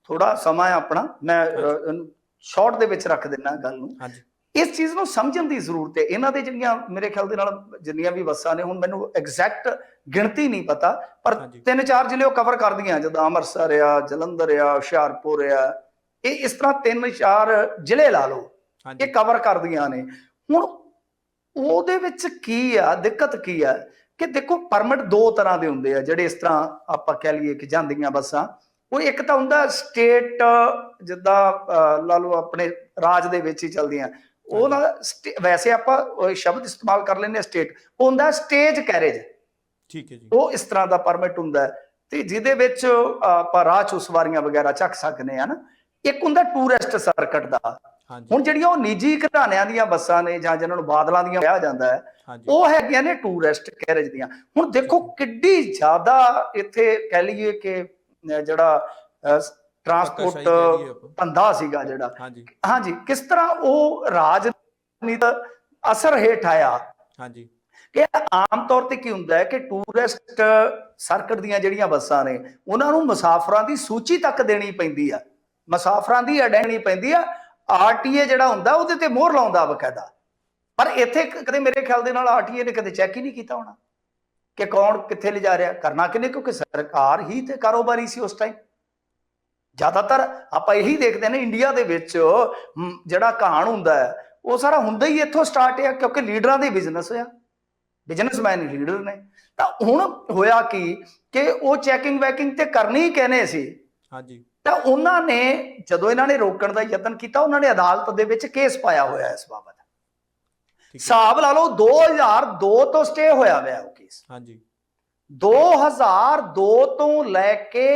ਥੋੜਾ ਸਮਾਂ ਆਪਣਾ ਮੈਂ ਸ਼ਾਰਟ ਦੇ ਵਿੱਚ ਰੱਖ ਦਿੰਦਾ ਗੱਲ ਨੂੰ। ਇਸ ਚੀਜ਼ ਨੂੰ ਸਮਝਣ ਦੀ ਜ਼ਰੂਰਤ ਹੈ। ਇਹਨਾਂ ਦੇ ਜਿਹੜੀਆਂ ਮੇਰੇ ਖਿਆਲ ਦੇ ਨਾਲ ਜਿੰਨੀਆਂ ਵੀ ਬੱਸਾਂ ਨੇ, ਹੁਣ ਮੈਨੂੰ ਐਗਜ਼ੈਕਟ ਗਿਣਤੀ ਨਹੀਂ ਪਤਾ, ਪਰ 3-4 ਜ਼ਿਲ੍ਹੇ ਉਹ ਕਵਰ ਕਰਦੀਆਂ, ਜਿੱਦਾਂ ਅੰਮ੍ਰਿਤਸਰ ਆ, ਜਲੰਧਰ ਆ, ਹੁਸ਼ਿਆਰਪੁਰ ਆ, ਇਹ ਇਸ ਤਰ੍ਹਾਂ 3-4 ਜ਼ਿਲ੍ਹੇ ਲਾ ਲਓ, ਇਹ ਕਵਰ ਕਰਦੀਆਂ ਨੇ। ਹੁਣ ਉਹਦੇ ਵਿੱਚ ਕੀ ਆ ਦਿੱਕਤ, ਕੀ ਆ ਕਿ ਦੇਖੋ ਪਰਮਿਟ 2 ਤਰ੍ਹਾਂ ਦੇ ਹੁੰਦੇ ਆ ਜਿਹੜੇ ਇਸ ਤਰ੍ਹਾਂ ਆਪਾਂ ਕਹਿ ਲਈਏ ਕਿ ਜਾਂਦੀਆਂ ਬੱਸਾਂ। ਉਹ ਇੱਕ ਤਾਂ ਹੁੰਦਾ ਸਟੇਟ, ਜਿੱਦਾਂ ਲਾ ਲਓ ਆਪਣੇ ਰਾਜ ਦੇ ਵਿੱਚ ਹੀ ਚੱਲਦੀਆਂ, ਉਹ ਨਾ ਵੈਸੇ ਆਪਾਂ ਸ਼ਬਦ ਇਸਤੇਮਾਲ ਕਰ ਲੈਂਦੇ ਆ ਸਟੇਟ, ਉਹ ਹੁੰਦਾ ਸਟੇਜ ਕੈਰੇਜ। ਠੀਕ ਹੈ ਜੀ, ਉਹ ਇਸ ਤਰ੍ਹਾਂ ਦਾ ਪਰਮਿਟ ਹੁੰਦਾ ਤੇ ਜਿਹਦੇ ਵਿੱਚ ਆਪਾਂ ਰਾਹ 'ਚ ਸਵਾਰੀਆਂ ਵਗੈਰਾ ਚੱਕ ਸਕਦੇ ਆ ਨਾ। ਇੱਕ ਹੁੰਦਾ ਟੂਰਿਸਟ ਸਰਕਟ ਦਾ, ਹਾਂਜੀ ਹੁਣ ਜਿਹੜੀਆਂ ਉਹ ਨਿੱਜੀ ਘਰਾਣਿਆਂ ਦੀਆਂ ਬੱਸਾਂ ਨੇ ਜਾਂ ਜਿਨ੍ਹਾਂ ਨੂੰ ਬਾਦਲਾਂ ਦੀਆਂ ਕਿਹਾ ਜਾਂਦਾ ਹੈ, ਹਾਂਜੀ ਉਹ ਹੈਗੀਆਂ ਨੇ ਟੂਰਿਸਟ ਕੈਰੇਜ ਦੀਆਂ। ਹੁਣ ਦੇਖੋ ਕਿੱਡੀ ਜ਼ਿਆਦਾ ਇੱਥੇ ਕਹਿ ਲਈਏ ਕਿ ਜਿਹੜਾ ਟਰਾਂਸਪੋਰਟ ਧੱਕਾਸ਼ਾਹੀ ਕਹਿ ਦਈਏ ਆਪਾਂ। ਧੰਦਾ ਸੀਗਾ ਜਿਹੜਾ, ਹਾਂਜੀ ਹਾਂਜੀ, ਕਿਸ ਤਰ੍ਹਾਂ ਉਹ ਰਾਜਨੀਤਿਕ ਅਸਰ ਹੇਠ ਆਇਆ। ਹਾਂਜੀ ਕਿ ਆਮ ਤੌਰ ਤੇ ਕੀ ਹੁੰਦਾ ਹੈ ਕਿ ਟੂਰਿਸਟ ਸਰਕਟ ਦੀਆਂ ਜਿਹੜੀਆਂ ਬੱਸਾਂ ਨੇ ਉਹਨਾਂ ਨੂੰ ਮੁਸਾਫਰਾਂ ਦੀ ਸੂਚੀ ਤੱਕ ਦੇਣੀ ਪੈਂਦੀ ਆ, ਮੁਸਾਫਰਾਂ ਦੀ ਅਡੈਣੀ ਪੈਂਦੀ ਆ। ਆਰਟੀਏ ਜਿਹੜਾ ਹੁੰਦਾ ਉਹਦੇ ਤੇ ਮੋਹਰ ਲਾਉਂਦਾ ਬਕਾਇਦਾ। ਪਰ ਇੱਥੇ ਕਦੇ ਮੇਰੇ ਖਿਆਲ ਦੇ ਨਾਲ ਆਰਟੀਏ ਨੇ ਕਦੇ ਚੈੱਕ ਹੀ ਨਹੀਂ ਕੀਤਾ ਹੋਣਾ ਕਿ ਕੌਣ ਕਿੱਥੇ ਲਿਜਾ ਰਿਹਾ, ਕਰਨਾ ਕਿਨੇ, ਕਿਉਂਕਿ ਸਰਕਾਰ ਹੀ ਤੇ ਕਾਰੋਬਾਰੀ ਸੀ ਉਸ ਟਾਈਮ। ਜ਼ਿਆਦਾਤਰ ਆਪਾਂ ਇਹੀ ਦੇਖਦੇ ਨੇ ਇੰਡੀਆ ਦੇ ਵਿੱਚ ਜਿਹੜਾ ਕਹਾਣ ਹੁੰਦਾ ਹੈ ਉਹ ਸਾਰਾ ਹੁੰਦਾ ਹੀ ਇੱਥੋਂ ਸਟਾਰਟ ਆ, ਕਿਉਂਕਿ ਲੀਡਰਾਂ ਦੇ ਬਿਜ਼ਨਸ ਆ, ਬਿਜ਼ਨਸਮੈਨ ਲੀਡਰ ਨੇ। ਤਾਂ ਹੁਣ ਹੋਇਆ ਕਿ ਉਹ ਚੈਕਿੰਗ ਵੈਕਿੰਗ ਤੇ ਕਰਨੀ ਹੀ ਕਹਿੰਦੇ ਸੀ। ਹਾਂਜੀ ਤਾਂ ਉਹਨਾਂ ਨੇ ਜਦੋਂ ਇਹਨਾਂ ਨੇ ਰੋਕਣ ਦਾ ਯਤਨ ਕੀਤਾ, ਉਹਨਾਂ ਨੇ ਅਦਾਲਤ ਦੇ ਵਿੱਚ ਕੇਸ ਪਾਇਆ ਹੋਇਆ ਇਸ ਬਾਬਤ। ਹਿਸਾਬ ਲਾ ਲਓ 2002 ਤੋਂ ਸਟੇ ਹੋਇਆ ਹੋਇਆ ਉਹ ਕੇਸ। ਹਾਂਜੀ 2002 ਤੋਂ ਲੈ ਕੇ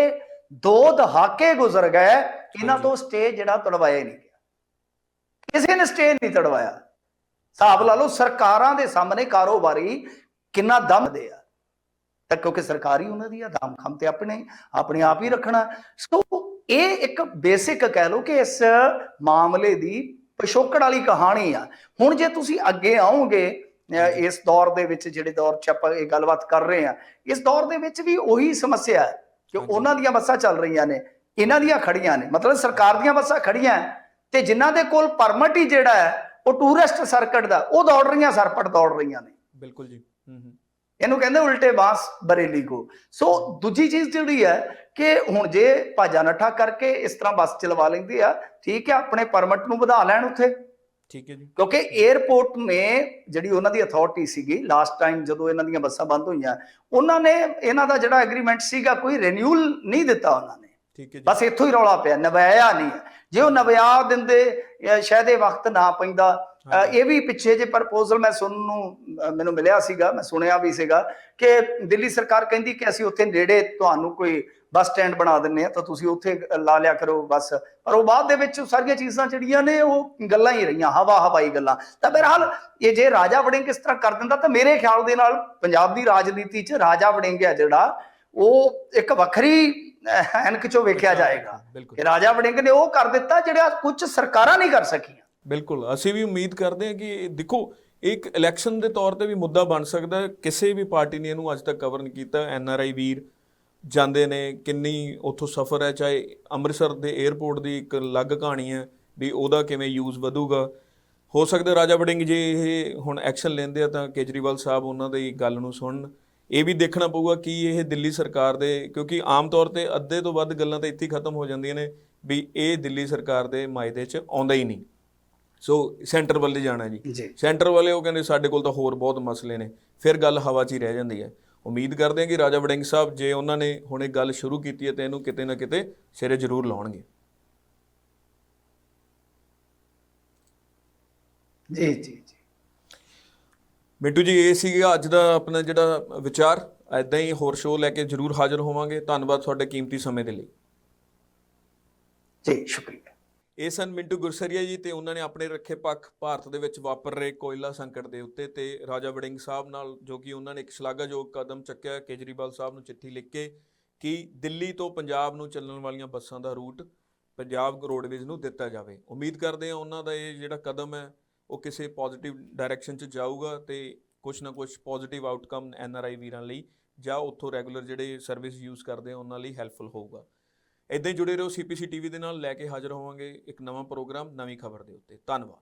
2 ਦਹਾਕੇ ਗੁਜ਼ਰ ਗਏ, ਇਹਨਾਂ ਤੋਂ ਸਟੇ ਜਿਹੜਾ ਤੜਵਾਇਆ ਨਹੀਂ ਗਿਆ, ਕਿਸੇ ਨੇ ਸਟੇ ਨਹੀਂ ਤੜਵਾਇਆ। ਹਿਸਾਬ ਲਾ ਲਓ ਸਰਕਾਰਾਂ ਦੇ ਸਾਹਮਣੇ ਕਾਰੋਬਾਰੀ ਕਿੰਨਾ ਦਮ ਦੇ ਆ, ਤਾਂ ਕਿਉਂਕਿ ਸਰਕਾਰੀ ਉਹਨਾਂ ਦੀ ਦਮ ਖਮ ਤੇ ਆਪਣੇ ਆਪ ਹੀ ਰੱਖਣਾ। ਸੋ ਇਹ ਇੱਕ ਬੇਸਿਕ ਕਹਿ ਲਓ ਕਿ ਇਸ ਮਾਮਲੇ ਦੀ ਪਿਛੋਕੜ ਵਾਲੀ ਕਹਾਣੀ ਆ। ਹੁਣ ਜੇ ਤੁਸੀਂ ਅੱਗੇ ਆਓਗੇ ਇਸ ਦੌਰ ਦੇ ਵਿੱਚ, ਜਿਹੜੇ ਦੌਰ 'ਚ ਆਪਾਂ ਇਹ ਗੱਲਬਾਤ ਕਰ ਰਹੇ ਹਾਂ, ਇਸ ਦੌਰ ਦੇ ਵਿੱਚ ਵੀ ਉਹੀ ਸਮੱਸਿਆ ਹੈ ਕਿ ਉਹਨਾਂ ਦੀਆਂ ਬੱਸਾਂ ਚੱਲ ਰਹੀਆਂ ਨੇ, ਇਹਨਾਂ ਦੀਆਂ ਖੜੀਆਂ ਨੇ, ਮਤਲਬ ਸਰਕਾਰ ਦੀਆਂ ਬੱਸਾਂ ਖੜੀਆਂ, ਤੇ ਜਿਨ੍ਹਾਂ ਦੇ ਕੋਲ ਪਰਮਿਟ ਹੀ ਜਿਹੜਾ ਹੈ ਉਹ ਟੂਰਿਸਟ ਸਰਕਟ ਦਾ, ਉਹ ਦੌੜ ਰਹੀਆਂ, ਸਰਪਟ ਦੌੜ ਰਹੀਆਂ ਨੇ। ਬਿਲਕੁਲ ਜੀ। ਇਹਨੂੰ ਕਹਿੰਦੇ ਉਲਟੇ ਬਾਂਸ ਬਰੇਲੀ ਕੋ। ਸੋ ਦੂਜੀ ਚੀਜ਼ ਜਿਹੜੀ ਹੈ ਕਿ ਹੁਣ ਜੇ ਭਾਜਾ ਨੱਠਾ ਕਰਕੇ ਇਸ ਤਰ੍ਹਾਂ ਬੱਸ ਚਲਵਾ ਲੈਂਦੇ ਆ, ਠੀਕ ਹੈ, ਆਪਣੇ ਪਰਮਿਟ ਨੂੰ ਵਧਾ ਲੈਣ ਉੱਥੇ, ਠੀਕ ਹੈ ਜੀ। ਕਿਉਂਕਿ 에ਅਰਪੋਰਟ ਨੇ ਜਿਹੜੀ ਉਹਨਾਂ ਦੀ ਅਥਾਰਟੀ ਸੀਗੀ ਲਾਸਟ ਟਾਈਮ ਜਦੋਂ ਇਹਨਾਂ ਦੀਆਂ ਬੱਸਾਂ ਬੰਦ ਹੋਈਆਂ, ਉਹਨਾਂ ਨੇ ਇਹਨਾਂ ਦਾ ਜਿਹੜਾ ਐਗਰੀਮੈਂਟ ਸੀਗਾ ਕੋਈ ਰੀਨਿਊਅਲ ਨਹੀਂ ਦਿੱਤਾ ਉਹਨਾਂ ਨੇ। ਠੀਕ ਹੈ ਜੀ। ਬਸ ਇੱਥੋਂ ਹੀ ਰੌਲਾ ਪਿਆ, ਨਵਾਇਆ ਨਹੀਂ। ਜੇ ਉਹ ਨਵਿਆ ਦਿੰਦੇ ਸ਼ਾਇਦ ਇਹ ਵਕਤ ਨਾ ਪੈਂਦਾ। ਇਹ ਵੀ ਪਿੱਛੇ ਜੇ ਪ੍ਰਪੋਜ਼ਲ ਮੈਂ ਸੁਣਨ ਨੂੰ ਮੈਨੂੰ ਮਿਲਿਆ ਸੀਗਾ, ਮੈਂ ਸੁਣਿਆ ਵੀ ਸੀਗਾ ਕਿ ਦਿੱਲੀ ਸਰਕਾਰ ਕਹਿੰਦੀ ਕਿ ਅਸੀਂ ਉੱਥੇ ਨੇੜੇ ਤੁਹਾਨੂੰ ਕੋਈ ਬੱਸ ਸਟੈਂਡ ਬਣਾ ਦਿੰਦੇ ਆ ਤਾਂ ਤੁਸੀਂ ਉੱਥੇ ਲਾ ਲਿਆ ਕਰੋ ਬੱਸ। ਪਰ ਉਹ ਬਾਅਦ ਦੇ ਵਿੱਚ ਸਾਰੀਆਂ ਚੀਜ਼ਾਂ ਜਿਹੜੀਆਂ ਨੇ ਉਹ ਗੱਲਾਂ ਹੀ ਰਹੀਆਂ, ਹਵਾਈ ਗੱਲਾਂ। ਤਾਂ ਬਹਰਹਾਲ ਇਹ ਜੇ ਰਾਜਾ ਵੜਿੰਗ ਇਸ ਤਰ੍ਹਾਂ ਕਰ ਦਿੰਦਾ ਤਾਂ ਮੇਰੇ ਖਿਆਲ ਦੇ ਨਾਲ ਪੰਜਾਬ ਦੀ ਰਾਜਨੀਤੀ 'ਚ ਰਾਜਾ ਵੜਿੰਗ ਹੈ ਜਿਹੜਾ ਉਹ ਇੱਕ ਵੱਖਰੀ ਐਨਕ ਚੋਂ ਵੇਖਿਆ ਜਾਏਗਾ ਕਿ ਰਾਜਾ ਵੜਿੰਗ ਨੇ ਉਹ ਕਰ ਦਿੱਤਾ ਜਿਹੜਾ ਕੁਝ ਸਰਕਾਰਾਂ ਨਹੀਂ ਕਰ ਸਕੀਆਂ। ਬਿਲਕੁਲ, ਅਸੀਂ ਵੀ ਉਮੀਦ ਕਰਦੇ ਹਾਂ ਕਿ ਦੇਖੋ ਇੱਕ ਇਲੈਕਸ਼ਨ ਦੇ ਤੌਰ ਤੇ ਵੀ ਮੁੱਦਾ ਬਣ ਸਕਦਾ ਹੈ। ਕਿਸੇ ਵੀ ਪਾਰਟੀ ਨੇ ਇਹਨੂੰ ਅੱਜ ਤੱਕ ਕਵਰ ਨਹੀਂ ਕੀਤਾ। NRI ਵੀਰ ਜਾਂਦੇ ਨੇ, ਕਿੰਨੀ ਉੱਥੋਂ ਸਫ਼ਰ ਹੈ, ਚਾਹੇ ਅੰਮ੍ਰਿਤਸਰ ਦੇ 에ਅਰਪੋਰਟ ਦੀ ਇੱਕ ਅਲੱਗ ਕਹਾਣੀ ਹੈ ਵੀ ਉਹਦਾ ਕਿਵੇਂ ਯੂਜ਼ ਵਧੂਗਾ। ਹੋ ਸਕਦਾ ਰਾਜਾ ਵੜਿੰਗ ਜੇ ਇਹ ਹੁਣ ਐਕਸ਼ਨ ਲੈਂਦੇ ਆ ਤਾਂ ਕੇਜਰੀਵਾਲ ਸਾਹਿਬ ਉਹਨਾਂ ਦੀ ਗੱਲ ਨੂੰ ਸੁਣਨ। ਇਹ ਵੀ ਦੇਖਣਾ ਪਊਗਾ ਕਿ ਇਹ ਦਿੱਲੀ ਸਰਕਾਰ ਦੇ, ਕਿਉਂਕਿ ਆਮ ਤੌਰ ਤੇ ਅੱਧੇ ਤੋਂ ਵੱਧ ਗੱਲਾਂ ਤਾਂ ਇੱਥੇ ਹੀ ਖਤਮ ਹੋ ਜਾਂਦੀਆਂ ਨੇ ਵੀ ਇਹ ਦਿੱਲੀ ਸਰਕਾਰ ਦੇ ਮਾਇਦੇ 'ਚ ਆਉਂਦਾ ਹੀ ਨਹੀਂ। ਸੋ ਸੈਂਟਰ ਵੱਲ ਜਾਣਾ ਜੀ, ਸੈਂਟਰ ਵਾਲੇ ਉਹ ਕਹਿੰਦੇ ਸਾਡੇ ਕੋਲ ਤਾਂ ਹੋਰ ਬਹੁਤ ਮਸਲੇ ਨੇ, ਫਿਰ ਗੱਲ ਹਵਾ 'ਚ ਹੀ ਰਹਿ ਜਾਂਦੀ ਹੈ। ਉਮੀਦ ਕਰਦੇ ਹਾਂ ਕਿ ਰਾਜਾ ਵੜਿੰਗ ਸਾਹਿਬ ਜੇ ਉਹਨਾਂ ਨੇ ਹੁਣ ਇਹ ਗੱਲ ਸ਼ੁਰੂ ਕੀਤੀ ਹੈ ਤਾਂ ਇਹਨੂੰ ਕਿਤੇ ਨਾ ਕਿਤੇ ਸਿਰੇ ਜ਼ਰੂਰ ਲਾਉਣਗੇ। ਜੀ ਜੀ ਜੀ ਮਿੰਟੂ ਜੀ, ਇਹ ਸੀਗਾ ਅੱਜ ਦਾ ਆਪਣਾ ਜਿਹੜਾ ਵਿਚਾਰ। ਇੱਦਾਂ ਹੀ ਹੋਰ ਸ਼ੋਅ ਲੈ ਕੇ ਜ਼ਰੂਰ ਹਾਜ਼ਰ ਹੋਵਾਂਗੇ। ਧੰਨਵਾਦ ਤੁਹਾਡੇ ਕੀਮਤੀ ਸਮੇਂ ਦੇ ਲਈ। ਜੀ ਸ਼ੁਕਰੀਆ। ਇਹ ਸਨ ਮਿੰਟੂ ਗੁਰਸਰੀਆ ਜੀ, ਤੇ ਉਹਨਾਂ ਨੇ ਆਪਣੇ ਰੱਖੇ ਪੱਖ ਭਾਰਤ ਦੇ ਵਿੱਚ ਵਾਪਰ ਰਹੇ ਕੋਇਲਾ ਸੰਕਟ ਦੇ ਉੱਤੇ ਤੇ ਰਾਜਾ ਵੜਿੰਗ ਸਾਹਿਬ ਨਾਲ, ਜੋ ਕਿ ਉਹਨਾਂ ਨੇ ਇੱਕ ਸ਼ਲਾਘਾਯੋਗ ਕਦਮ ਚੱਕਿਆ ਕੇਜਰੀਵਾਲ ਸਾਹਿਬ ਨੂੰ ਚਿੱਠੀ ਲਿਖ ਕੇ ਕਿ ਦਿੱਲੀ ਤੋਂ ਪੰਜਾਬ ਨੂੰ ਚੱਲਣ ਵਾਲੀਆਂ ਬੱਸਾਂ ਦਾ ਰੂਟ ਪੰਜਾਬ ਰੋਡਵੇਜ਼ ਨੂੰ ਦਿੱਤਾ ਜਾਵੇ। ਉਮੀਦ ਕਰਦੇ ਹਾਂ ਉਹਨਾਂ ਦਾ ਇਹ ਜਿਹੜਾ ਕਦਮ ਹੈ ਉਹ ਕਿਸੇ ਪੋਜ਼ਿਟਿਵ ਡਾਇਰੈਕਸ਼ਨ 'ਚ ਜਾਊਗਾ ਤੇ ਕੁਛ ਨਾ ਕੁਛ ਪੋਜ਼ਿਟਿਵ ਆਊਟਕਮ NRI ਵੀਰਾਂ ਲਈ ਜਾਂ ਉੱਥੋਂ ਰੈਗੂਲਰ ਜਿਹੜੇ ਸਰਵਿਸ ਯੂਜ਼ ਕਰਦੇ ਆ ਉਹਨਾਂ ਲਈ ਹੈਲਪਫੁਲ ਹੋਊਗਾ। ਇੱਦਾਂ ਹੀ ਜੁੜੇ ਰਹੋ CPC TV ਦੇ ਨਾਲ। ਲੈ ਕੇ ਹਾਜ਼ਰ ਹੋਵਾਂਗੇ ਇੱਕ ਨਵਾਂ ਪ੍ਰੋਗਰਾਮ, ਨਵੀਂ ਖਬਰ ਦੇ ਉੱਤੇ। ਧੰਨਵਾਦ।